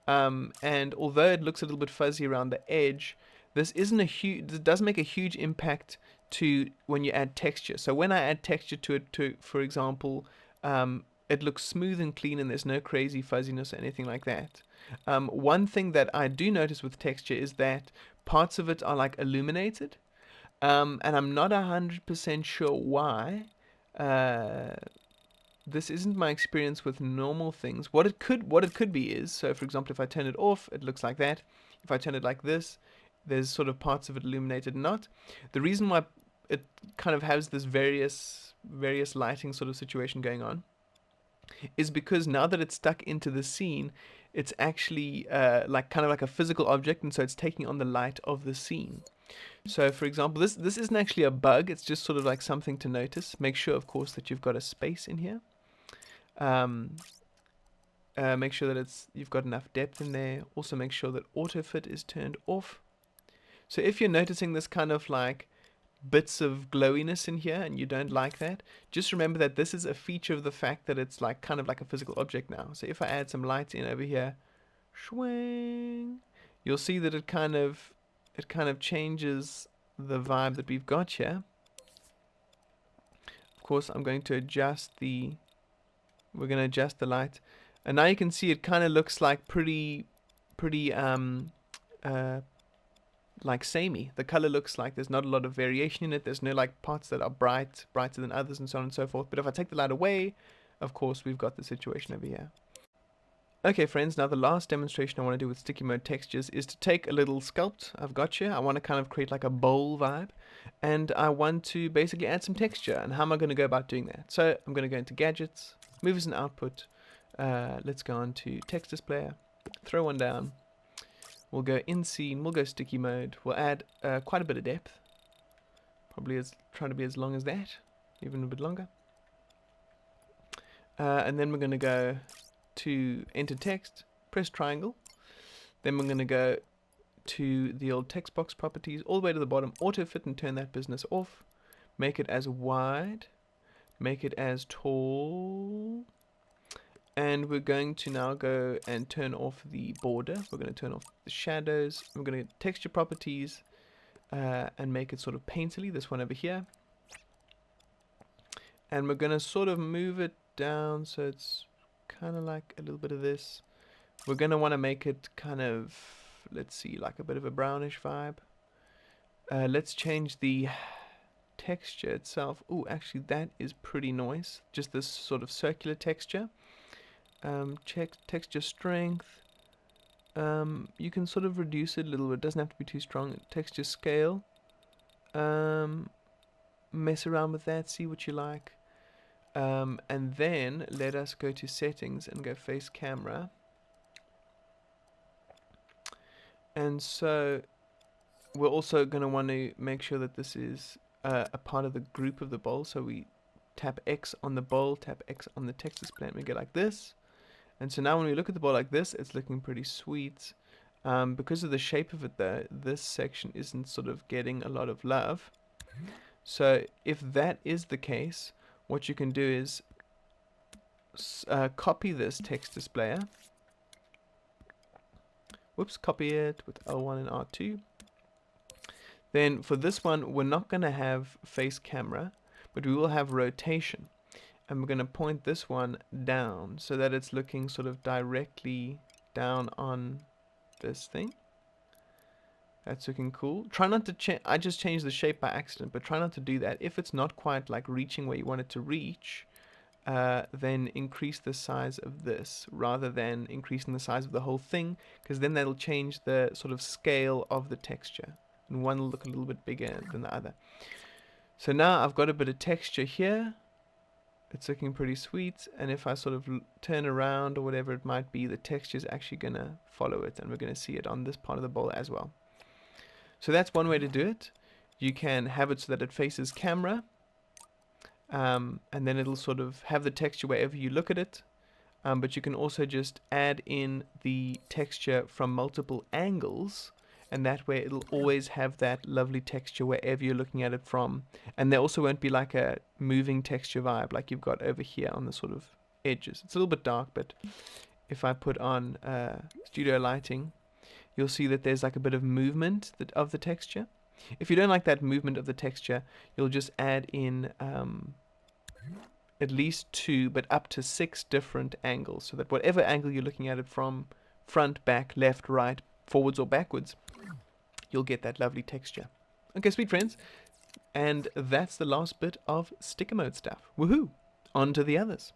And although it looks a little bit fuzzy around the edge, this does make a huge impact to when you add texture. So when I add texture to it, for example, it looks smooth and clean, and there's no crazy fuzziness or anything like that. One thing that I do notice with texture is that parts of it are like illuminated, and I'm not 100% sure why. This isn't my experience with normal things. What it could be is, so for example, if I turn it off, it looks like that. If I turn it like this, there's sort of parts of it illuminated and not. The reason why it kind of has this various lighting sort of situation going on is because now that it's stuck into the scene, it's actually like kind of like a physical object, and so it's taking on the light of the scene. So for example, this isn't actually a bug, it's just sort of like something to notice. Make sure, of course, that you've got a space in here. Make sure that you've got enough depth in there. Also make sure that auto fit is turned off. So if you're noticing this kind of like bits of glowiness in here and you don't like that, just remember that this is a feature of the fact that it's like kind of like a physical object now. So if I add some light in over here, swing, you'll see that it kind of changes the vibe that we've got here. Of course, I'm going to adjust we're going to adjust the light, and now you can see it kind of looks like pretty like samey. The color looks like there's not a lot of variation in it. There's no like parts that are brighter than others, and so on and so forth. But if I take the light away, of course, we've got the situation over here. Okay, friends, now the last demonstration I want to do with sticky mode textures is to take a little sculpt I've got here. I want to kind of create like a bowl vibe, and I want to basically add some texture. And how am I going to go about doing that? So I'm going to go into gadgets, move as an output. Let's go on to text displayer, throw one down. We'll go in scene, we'll go sticky mode. We'll add quite a bit of depth, probably trying to be as long as that, even a bit longer. And then we're going to go to enter text, press triangle. Then we're going to go to the old text box properties, all the way to the bottom, auto fit, and turn that business off. Make it as wide, make it as tall, and we're going to now go and turn off the border. We're going to turn off the shadows. We're going to texture properties and make it sort of painterly, this one over here. And we're going to sort of move it down so it's kind of like a little bit of this. We're going to want to make it kind of, let's see, like a bit of a brownish vibe. Let's change the texture itself. Oh, actually that is pretty nice. Just this sort of circular texture. Check texture strength. You can sort of reduce it a little bit. It doesn't have to be too strong. Texture scale. Mess around with that. See what you like. And then let us go to settings and go face camera. And so we're also going to want to make sure that this is a part of the group of the bowl. So we tap X on the bowl, tap X on the text display, and we go like this. And so now when we look at the bowl like this, it's looking pretty sweet. Because of the shape of it though, this section isn't sort of getting a lot of love. So if that is the case, what you can do is copy this text displayer. Whoops, copy it with L1 and R2. Then for this one, we're not going to have face camera, but we will have rotation. and we're going to point this one down so that it's looking sort of directly down on this thing. That's looking cool. Try not to change. I just changed the shape by accident, but try not to do that. If it's not quite like reaching where you want it to reach, then increase the size of this rather than increasing the size of the whole thing, because then that'll change the sort of scale of the texture, and one will look a little bit bigger than the other. So now I've got a bit of texture here. It's looking pretty sweet, and if I sort of turn around or whatever it might be, the texture is actually going to follow it, and we're going to see it on this part of the bowl as well. So that's one way to do it. You can have it so that it faces camera, and then it'll sort of have the texture wherever you look at it, but you can also just add in the texture from multiple angles, and that way it'll always have that lovely texture wherever you're looking at it from, and there also won't be like a moving texture vibe like you've got over here on the sort of edges. It's a little bit dark, but if I put on studio lighting, you'll see that there's like a bit of movement of the texture. If you don't like that movement of the texture, you'll just add in at least 2 but up to 6 different angles, so that whatever angle you're looking at it from, front, back, left, right, forwards or backwards, you'll get that lovely texture. Okay, sweet friends, and that's the last bit of sticker mode stuff. Woohoo! On to the others.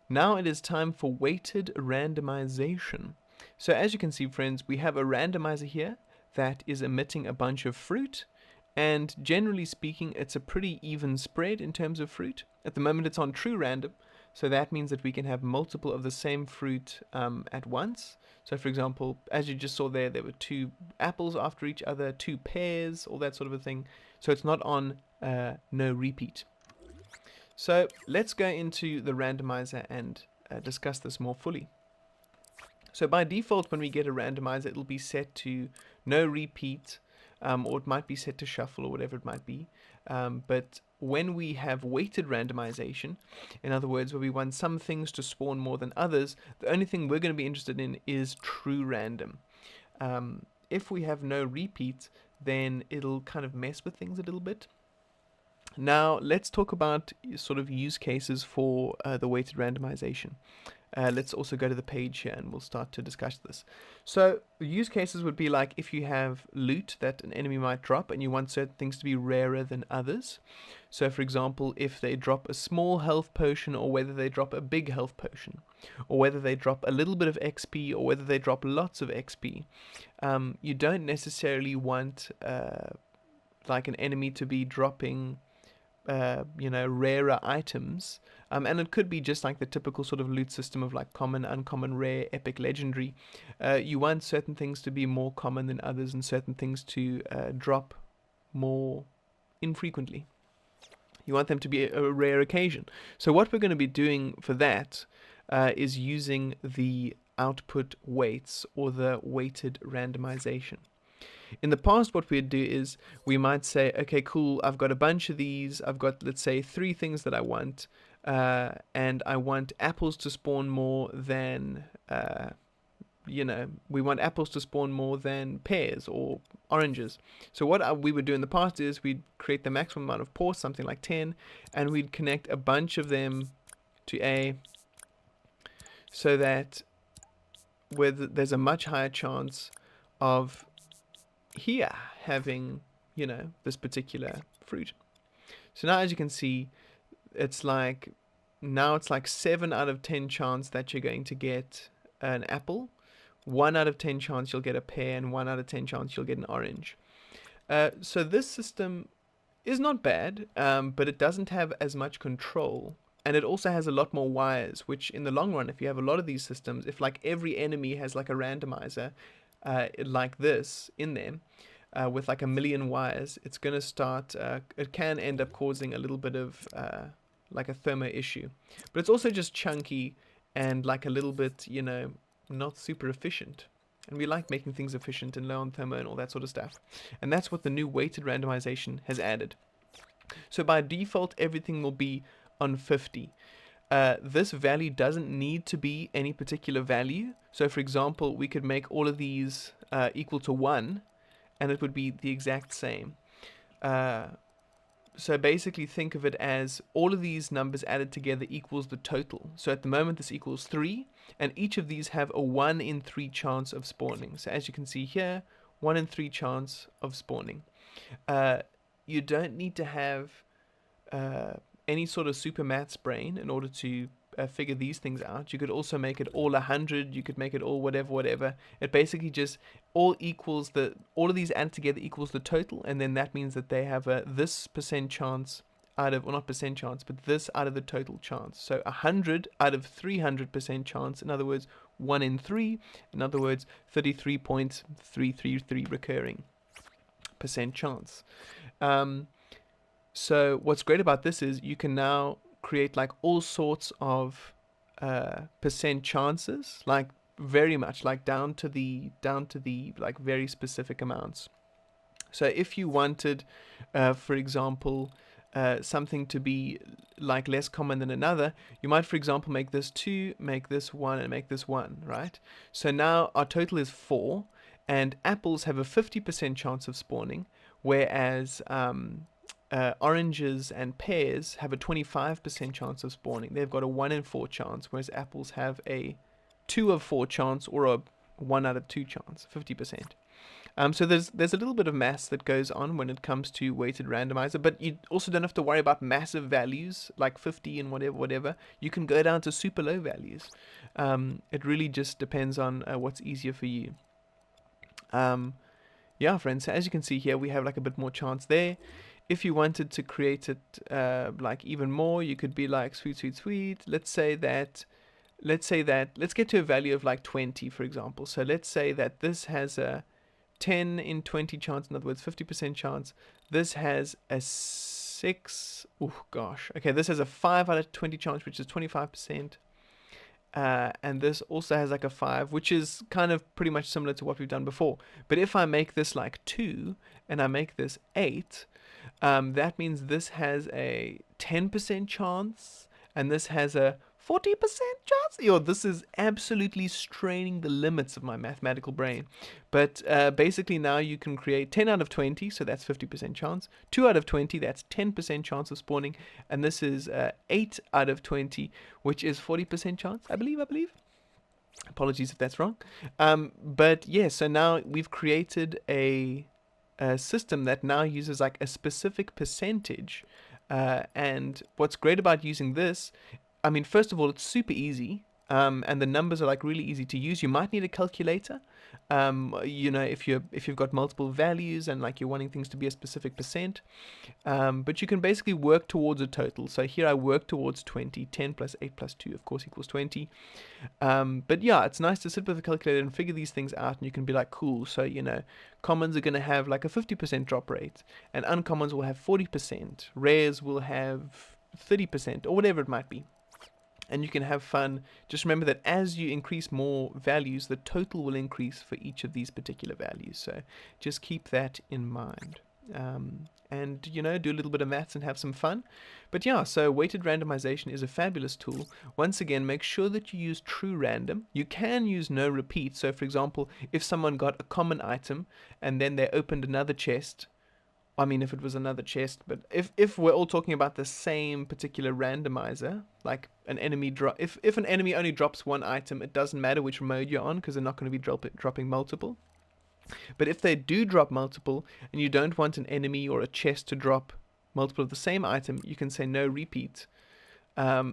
Now it is time for weighted randomization. So as you can see, friends, we have a randomizer here that is emitting a bunch of fruit, and generally speaking it's a pretty even spread in terms of fruit. At the moment it's on true random, so that means that we can have multiple of the same fruit at once. So for example, as you just saw there were 2 apples after each other, 2 pears, all that sort of a thing. So it's not on no repeat. So let's go into the randomizer and discuss this more fully. So by default, when we get a randomizer, it'll be set to no repeat, or it might be set to shuffle or whatever it might be. But when we have weighted randomization, in other words, where we want some things to spawn more than others, the only thing we're going to be interested in is true random. If we have no repeat, then it'll kind of mess with things a little bit. Now let's talk about sort of use cases for the weighted randomization. Let's also go to the page here and we'll start to discuss this. So the use cases would be like if you have loot that an enemy might drop and you want certain things to be rarer than others. So for example, if they drop a small health potion, or whether they drop a big health potion, or whether they drop a little bit of XP, or whether they drop lots of XP, you don't necessarily want like an enemy to be dropping rarer items, and it could be just like the typical sort of loot system of like common, uncommon, rare, epic, legendary. You want certain things to be more common than others, and certain things to drop more infrequently. You want them to be a rare occasion. So what we're going to be doing for that is using the output weights, or the weighted randomization. In the past, what we'd do is we might say, okay, cool, I've got a bunch of these. I've got, let's say, 3 things that I want, and I want apples to spawn more than, we want apples to spawn more than pears or oranges. So what we would do in the past is we'd create the maximum amount of pores, something like 10, and we'd connect a bunch of them to A, so that there's a much higher chance of here having this particular fruit. So now, as you can see, it's like 7 out of 10 chance that you're going to get an apple, 1 out of 10 chance you'll get a pear, and 1 out of 10 chance you'll get an orange. So this system is not bad, but it doesn't have as much control, and it also has a lot more wires, which in the long run, if you have a lot of these systems, if like every enemy has like a randomizer like this in them, with like 1 million wires, it's going to start, it can end up causing a little bit of like a thermo issue. But it's also just chunky and like a little bit, not super efficient. And we like making things efficient and low on thermo and all that sort of stuff. And that's what the new weighted randomization has added. So by default, everything will be on 50. This value doesn't need to be any particular value. So for example, we could make all of these equal to 1, and it would be the exact same. So basically think of it as all of these numbers added together equals the total. So at the moment this equals 3, and each of these have a 1 in 3 chance of spawning. So as you can see here, 1 in 3 chance of spawning. You don't need to have any sort of super maths brain in order to figure these things out. You could also make it all 100, you could make it all whatever. It basically just all equals all of these added together equals the total, and then that means that they have a this percent chance out of, or not percent chance, but this out of the total chance. So 100 out of 300% chance, in other words 1 in 3, in other words 33.333 recurring percent chance. So what's great about this is you can now create like all sorts of percent chances, like very much like down to the like very specific amounts. So if you wanted, for example, something to be like less common than another, you might, for example, make this 2, make this 1, and make this 1, right? So now our total is 4, and apples have a 50% chance of spawning, whereas oranges and pears have a 25% chance of spawning. They've got a 1 in 4 chance, whereas apples have a 2 of 4 chance, or a 1 out of 2 chance, 50%. So there's a little bit of maths that goes on when it comes to weighted randomizer, but you also don't have to worry about massive values like 50 and whatever. You can go down to super low values. It really just depends on what's easier for you. Yeah, friends, so as you can see here, we have like a bit more chance there. If you wanted to create it like even more, you could be like sweet. Let's get to a value of like 20, for example. So let's say that this has a 10 in 20 chance, in other words 50% chance. This has a 6, oh gosh, okay, this has a 5 out of 20 chance, which is 25%. And this also has like a 5, which is kind of pretty much similar to what we've done before. But if I make this like 2 and I make this 8, that means this has a 10% chance and this has a 40% chance. Yo, this is absolutely straining the limits of my mathematical brain. But basically now you can create 10 out of 20, so that's 50% chance. 2 out of 20, that's 10% chance of spawning. And this is 8 out of 20, which is 40% chance, I believe. Apologies if that's wrong. But yeah, so now we've created a system that now uses like a specific percentage. And what's great about using this, I mean, first of all, it's super easy, and the numbers are like really easy to use. You might need a calculator, if you've got multiple values and like you're wanting things to be a specific percent. But you can basically work towards a total. So here I work towards 20. 10 plus 8 plus 2, of course, equals 20. But yeah, it's nice to sit with a calculator and figure these things out, and you can be like, cool. So commons are going to have like a 50% drop rate, and uncommons will have 40%. Rares will have 30%, or whatever it might be. And you can have fun. Just remember that as you increase more values, the total will increase for each of these particular values. So just keep that in mind. And do a little bit of maths and have some fun. But yeah, so weighted randomization is a fabulous tool. Once again, make sure that you use true random. You can use no repeat. So for example, if someone got a common item and then they opened another chest, I mean, if it was another chest, but if we're all talking about the same particular randomizer, like an enemy if an enemy only drops one item, it doesn't matter which mode you're on because they're not going to be dropping multiple. But if they do drop multiple and you don't want an enemy or a chest to drop multiple of the same item, you can say no repeat. But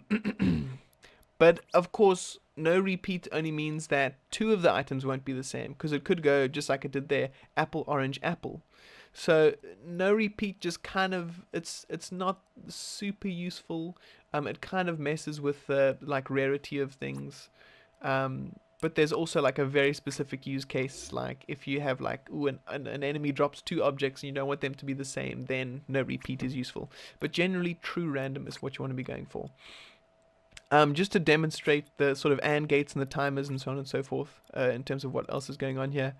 of course, no repeat only means that 2 of the items won't be the same, because it could go just like it did there, apple, orange, apple. So no repeat just kind of, it's not super useful. It kind of messes with the like rarity of things. But there's also like a very specific use case, like if you have like an enemy drops 2 objects and you don't want them to be the same, then no repeat is useful. But generally, true random is what you want to be going for. Just to demonstrate the sort of AND gates and the timers and so on and so forth, in terms of what else is going on here.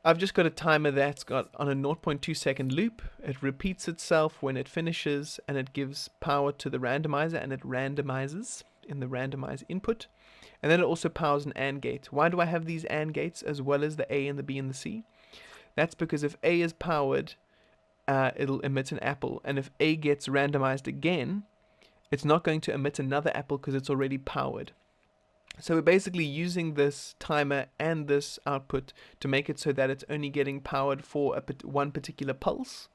I've just got a timer that's got on a 0.2 second loop. It repeats itself when it finishes, and it gives power to the randomizer, and it randomizes in the randomize input. And then it also powers an AND gate. Why do I have these AND gates as well as the A and the B and the C? That's because if A is powered, it'll emit an apple. And if A gets randomized again, it's not going to emit another apple because it's already powered. So we're basically using this timer and this output to make it so that it's only getting powered for one particular pulse,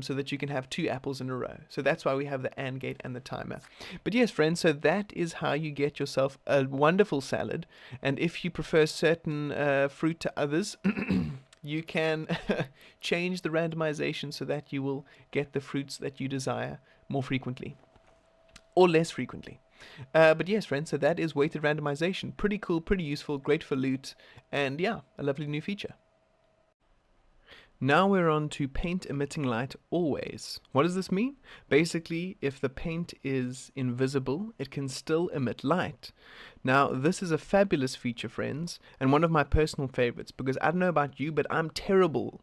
so that you can have 2 apples in a row. So that's why we have the AND gate and the timer. But yes, friends, so that is how you get yourself a wonderful salad. And if you prefer certain fruit to others, you can change the randomization so that you will get the fruits that you desire more frequently or less frequently. But yes, friends, so that is weighted randomization. Pretty cool, pretty useful, great for loot, and yeah, a lovely new feature. Now we're on to paint emitting light always. What does this mean? Basically, if the paint is invisible, it can still emit light. Now, this is a fabulous feature, friends, and one of my personal favorites, because I don't know about you, but I'm terrible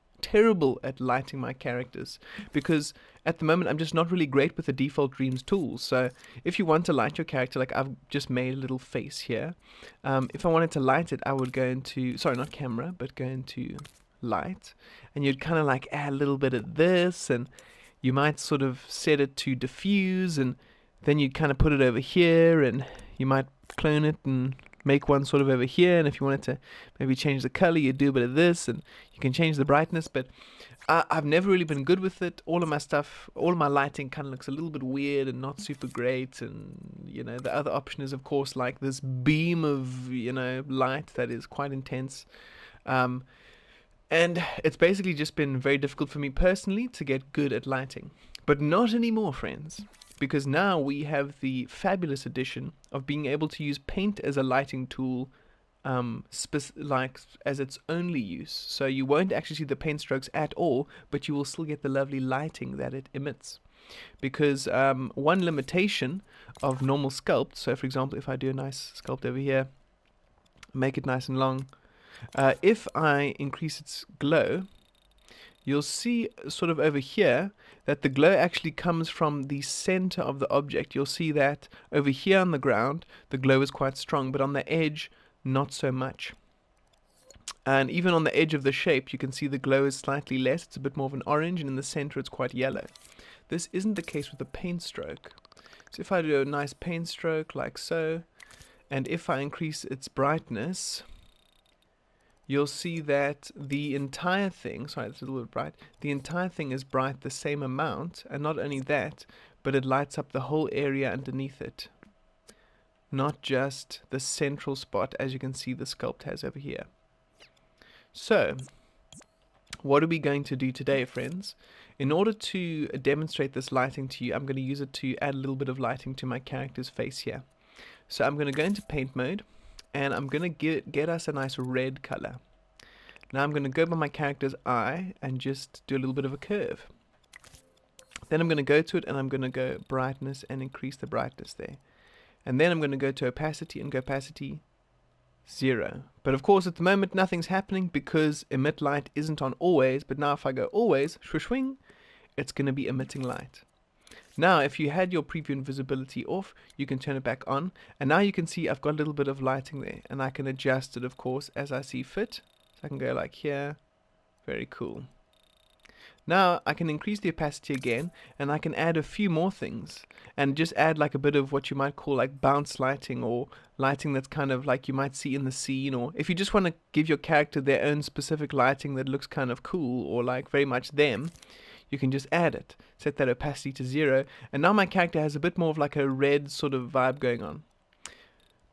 at lighting my characters, because at the moment I'm just not really great with the default Dreams tools. So if you want to light your character, like I've just made a little face here, if I wanted to light it, I would go into, sorry, not camera, but go into light, and you'd kind of like add a little bit of this, and you might sort of set it to diffuse, and then you'd kind of put it over here, and you might clone it and make one sort of over here, and if you wanted to maybe change the color, you do a bit of this, and you can change the brightness. But I've never really been good with it. All of my stuff, all of my lighting kind of looks a little bit weird and not super great. And you know, the other option is of course like this beam of, you know, light that is quite intense. And it's basically just been very difficult for me personally to get good at lighting. But not anymore, friends, because now we have the fabulous addition of being able to use paint as a lighting tool, like as its only use. So you won't actually see the paint strokes at all, but you will still get the lovely lighting that it emits. Because one limitation of normal sculpt, so for example, if I do a nice sculpt over here, make it nice and long, if I increase its glow, you'll see sort of over here that the glow actually comes from the center of the object. You'll see that over here on the ground, the glow is quite strong, but on the edge, not so much. And even on the edge of the shape, you can see the glow is slightly less. It's a bit more of an orange, and in the center, it's quite yellow. This isn't the case with the paint stroke. So if I do a nice paint stroke like so, and if I increase its brightness, you'll see that the entire thing, sorry, it's a little bit bright, the entire thing is bright the same amount, and not only that, but it lights up the whole area underneath it. Not just the central spot, as you can see the sculpt has over here. So, what are we going to do today, friends? In order to demonstrate this lighting to you, I'm going to use it to add a little bit of lighting to my character's face here. So I'm going to go into paint mode, and I'm going to get us a nice red color. Now I'm going to go by my character's eye and just do a little bit of a curve. Then I'm going to go to it, and I'm going to go brightness and increase the brightness there. And then I'm going to go to opacity and go opacity 0. But of course at the moment nothing's happening because emit light isn't on always, but now if I go always, swing, it's going to be emitting light. Now, if you had your preview invisibility off, you can turn it back on, and now you can see I've got a little bit of lighting there, and I can adjust it, of course, as I see fit. So I can go like here. Very cool. Now, I can increase the opacity again, and I can add a few more things, and just add like a bit of what you might call like bounce lighting, or lighting that's kind of like you might see in the scene, or if you just want to give your character their own specific lighting that looks kind of cool, or like very much them, you can just add it, set that opacity to 0, and now my character has a bit more of like a red sort of vibe going on.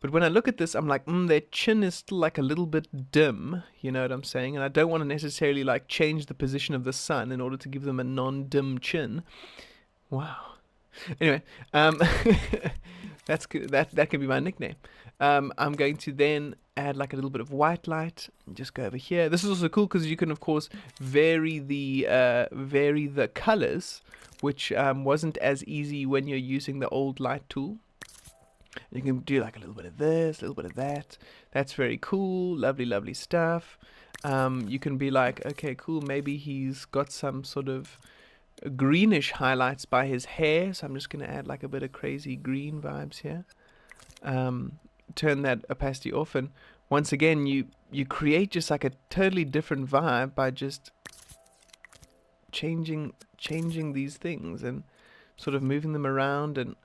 But when I look at this, I'm like, their chin is still like a little bit dim, you know what I'm saying? And I don't want to necessarily like change the position of the sun in order to give them a non-dim chin. Wow. Anyway, that's good. That can be my nickname. I'm going to then add like a little bit of white light and just go over here. This is also cool because you can of course vary the colors, which wasn't as easy when you're using the old light tool. You can do like a little bit of this, a little bit of that. That's very cool. Lovely stuff. You can be like, okay, cool, maybe he's got some sort of greenish highlights by his hair, so I'm just going to add like a bit of crazy green vibes here. Turn that opacity off, and once again you create just like a totally different vibe by just changing these things and sort of moving them around, and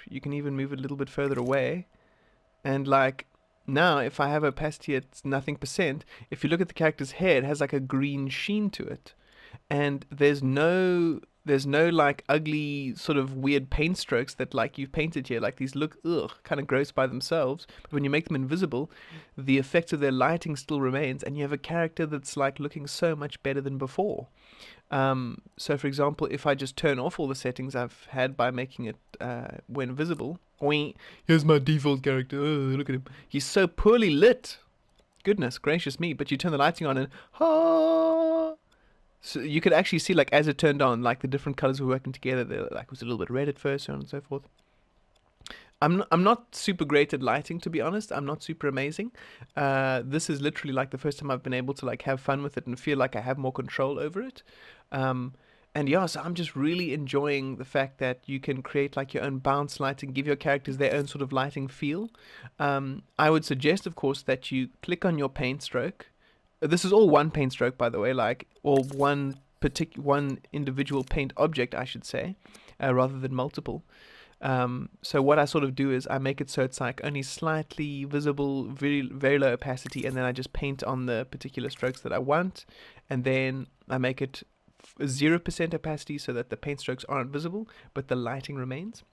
you can even move it a little bit further away. And like now, if I have opacity at nothing percent, if you look at the character's hair, it has like a green sheen to it, and there's no like ugly sort of weird paint strokes that like you've painted here. Like these look kind of gross by themselves, but when you make them invisible, the effect of their lighting still remains, and you have a character that's like looking so much better than before. So for example, if I just turn off all the settings I've had by making it when visible, here's my default character. Oh, look at him. He's so poorly lit. Goodness gracious me. But you turn the lighting on and so you could actually see like as it turned on, like the different colors were working together. They like was a little bit red at first, so on and so forth. I'm not super great at lighting, to be honest. I'm not super amazing. This is literally like the first time I've been able to like have fun with it and feel like I have more control over it. And yeah, so I'm just really enjoying the fact that you can create like your own bounce lighting, give your characters their own sort of lighting feel. I would suggest, of course, that you click on your paint stroke. This is all one paint stroke, by the way, like, or one individual paint object, I should say, rather than multiple. So what I sort of do is I make it so it's like only slightly visible, very very low opacity, and then I just paint on the particular strokes that I want, and then I make it 0% opacity so that the paint strokes aren't visible, but the lighting remains.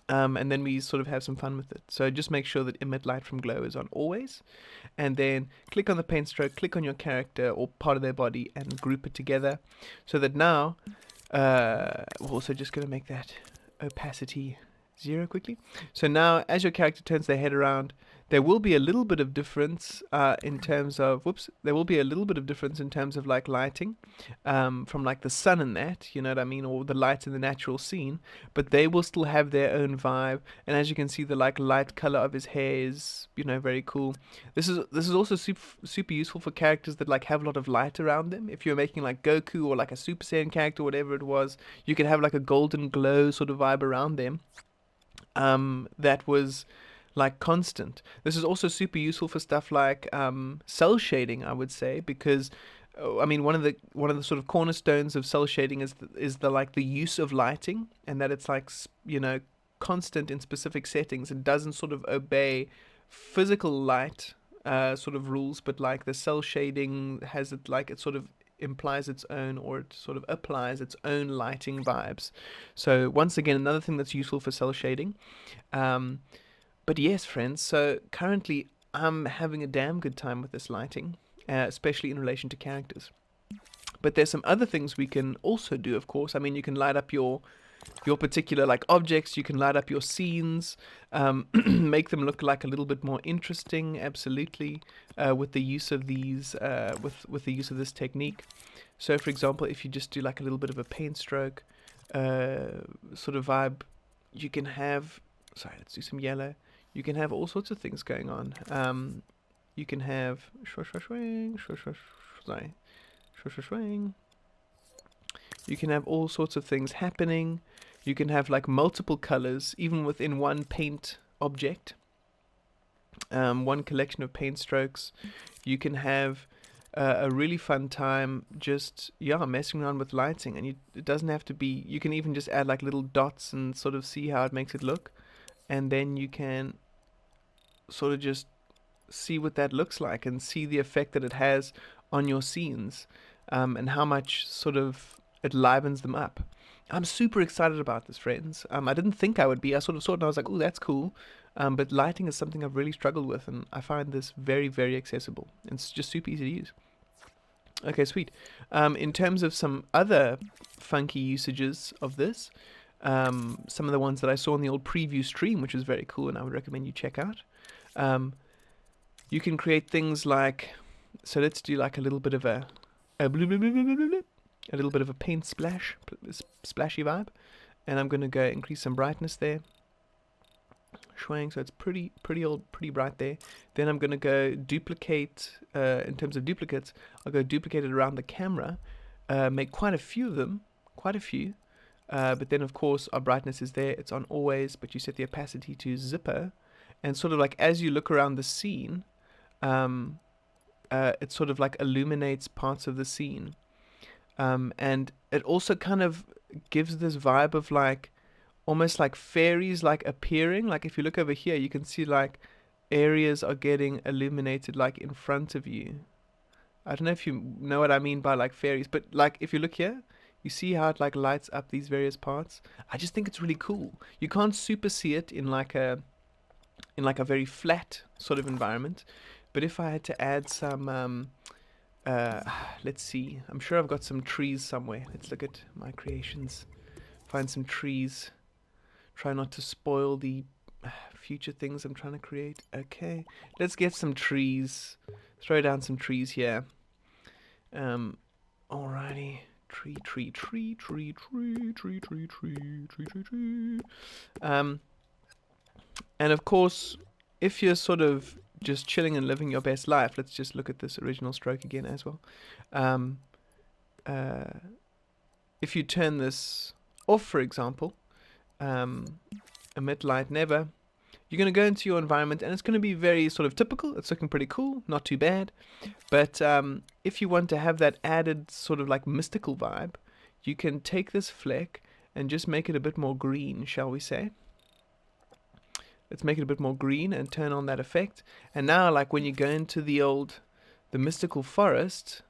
And then we sort of have some fun with it. So just make sure that emit light from glow is on always, and then click on the paint stroke, click on your character or part of their body, and group it together, so that now we're also just going to make that opacity 0 quickly. So now as your character turns their head around, there will be a little bit of difference in terms of there will be a little bit of difference in terms of like lighting from like the sun and that, you know what I mean, or the lights in the natural scene, but they will still have their own vibe. And as you can see, the like light color of his hair is, you know, very cool. This is also super useful for characters that like have a lot of light around them. If you're making like Goku or like a Super Saiyan character, whatever it was, you could have like a golden glow sort of vibe around them. That was like constant. This is also super useful for stuff like cel shading, I would say, because I mean one of the sort of cornerstones of cel shading is the like the use of lighting, and that it's like, you know, constant in specific settings. It doesn't sort of obey physical light sort of rules, but like the cel shading has it like it sort of implies its own, or it sort of applies its own lighting vibes. So once again, another thing that's useful for cel shading. But yes, friends, so currently I'm having a damn good time with this lighting, especially in relation to characters. But there's some other things we can also do, of course. I mean, you can light up your particular like objects, you can light up your scenes, make them look like a little bit more interesting, absolutely, with the use of these, with the use of this technique. So for example, if you just do like a little bit of a paint stroke sort of vibe, you can have, sorry, let's do some yellow. You can have all sorts of things going on. You can have swing. You can have all sorts of things happening. You can have like multiple colors, even within one paint object. One collection of paint strokes. You can have a really fun time just messing around with lighting, and it doesn't have to be. You can even just add like little dots and sort of see how it makes it look. And then you can sort of just see what that looks like and see the effect that it has on your scenes, and how much sort of it livens them up. I'm super excited about this, friends. I didn't think I would be. I sort of saw it and I was like, oh, that's cool. But lighting is something I've really struggled with, and I find this very, very accessible. It's just super easy to use. Okay, sweet. In terms of some other funky usages of this, some of the ones that I saw in the old preview stream, which was very cool and I would recommend you check out. You can create things like, so let's do like a little bit of a little bit of a paint splashy vibe, and I'm going to go increase some brightness there. Shwang, so it's pretty bright there. Then I'm going to go duplicate, in terms of duplicates, I'll go duplicate it around the camera, make quite a few of them, but then of course our brightness is there, it's on always, but you set the opacity to 0, and sort of like as you look around the scene, it sort of like illuminates parts of the scene. And it also kind of gives this vibe of like almost like fairies like appearing. Like if you look over here, you can see like areas are getting illuminated like in front of you. I don't know if you know what I mean by like fairies, but like if you look here, you see how it like lights up these various parts. I just think it's really cool. You can't super see it in like a very flat sort of environment, but if I had to add some uh, let's see. I'm sure I've got some trees somewhere. Let's look at my creations. Find some trees. Try not to spoil the future things I'm trying to create. Okay, let's get some trees. Throw down some trees here. Alrighty. Tree, tree, tree, tree, tree, tree, tree, tree, tree, tree, tree. And of course, if you're sort of just chilling and living your best life, let's just look at this original stroke again as well. Um, if you turn this off, for example, emit light never, you're going to go into your environment and it's going to be very sort of typical. It's looking pretty cool, not too bad. But if you want to have that added sort of like mystical vibe, you can take this fleck and just make it a bit more green, shall we say. Let's make it a bit more green and turn on that effect. And now, like when you go into the mystical forest,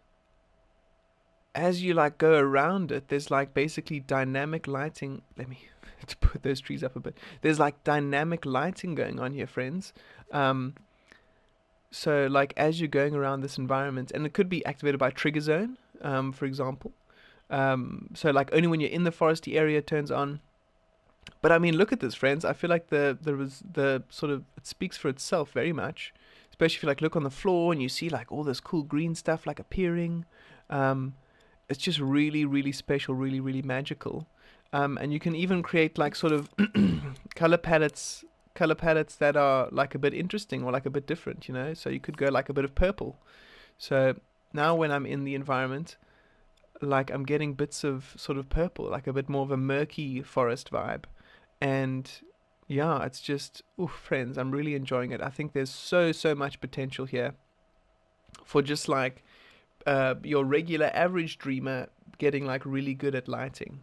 as you like go around it, there's like basically dynamic lighting. Let me to put those trees up a bit. There's like dynamic lighting going on here, friends. So like as you're going around this environment, and it could be activated by trigger zone, for example. So like only when you're in the foresty area it turns on. But I mean, look at this, friends. I feel like the sort of it speaks for itself very much. Especially if you like look on the floor and you see like all this cool green stuff like appearing. It's just really, really special, really, really magical. And you can even create like sort of color palettes that are like a bit interesting or like a bit different, you know. So you could go like a bit of purple. So now when I'm in the environment, like I'm getting bits of sort of purple, like a bit more of a murky forest vibe. And yeah, it's just, ooh, friends, I'm really enjoying it. I think there's so much potential here for just like your regular average dreamer getting like really good at lighting,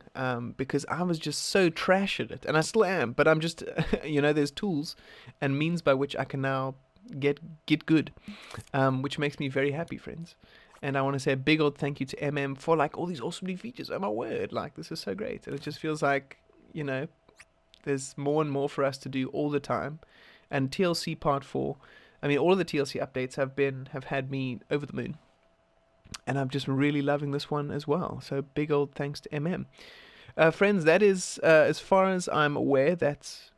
because I was just so trash at it, and I still am, but I'm just you know, there's tools and means by which I can now get good, which makes me very happy, friends. And I want to say a big old thank you to for like all these awesome new features. Oh my word, like this is so great. And it just feels like, you know, there's more and more for us to do all the time. And TLC Part 4, I mean, all of the TLC updates have had me over the moon. And I'm just really loving this one as well. So big old thanks to friends, that is, as far as I'm aware, that's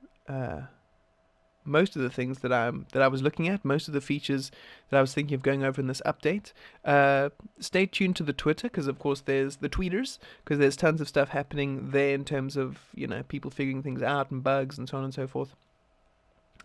most of the things that I was looking at, most of the features that I was thinking of going over in this update. Stay tuned to the Twitter, because of course there's the tweeters, because there's tons of stuff happening there in terms of, you know, people figuring things out and bugs and so on and so forth.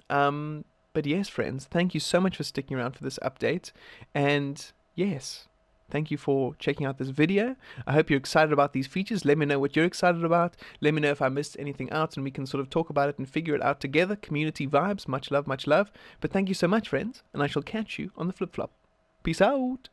But yes, friends, thank you so much for sticking around for this update, and yes, thank you for checking out this video. I hope you're excited about these features. Let me know what you're excited about. Let me know if I missed anything out, and we can sort of talk about it and figure it out together. Community vibes. Much love, much love. But thank you so much, friends, and I shall catch you on the flip-flop. Peace out.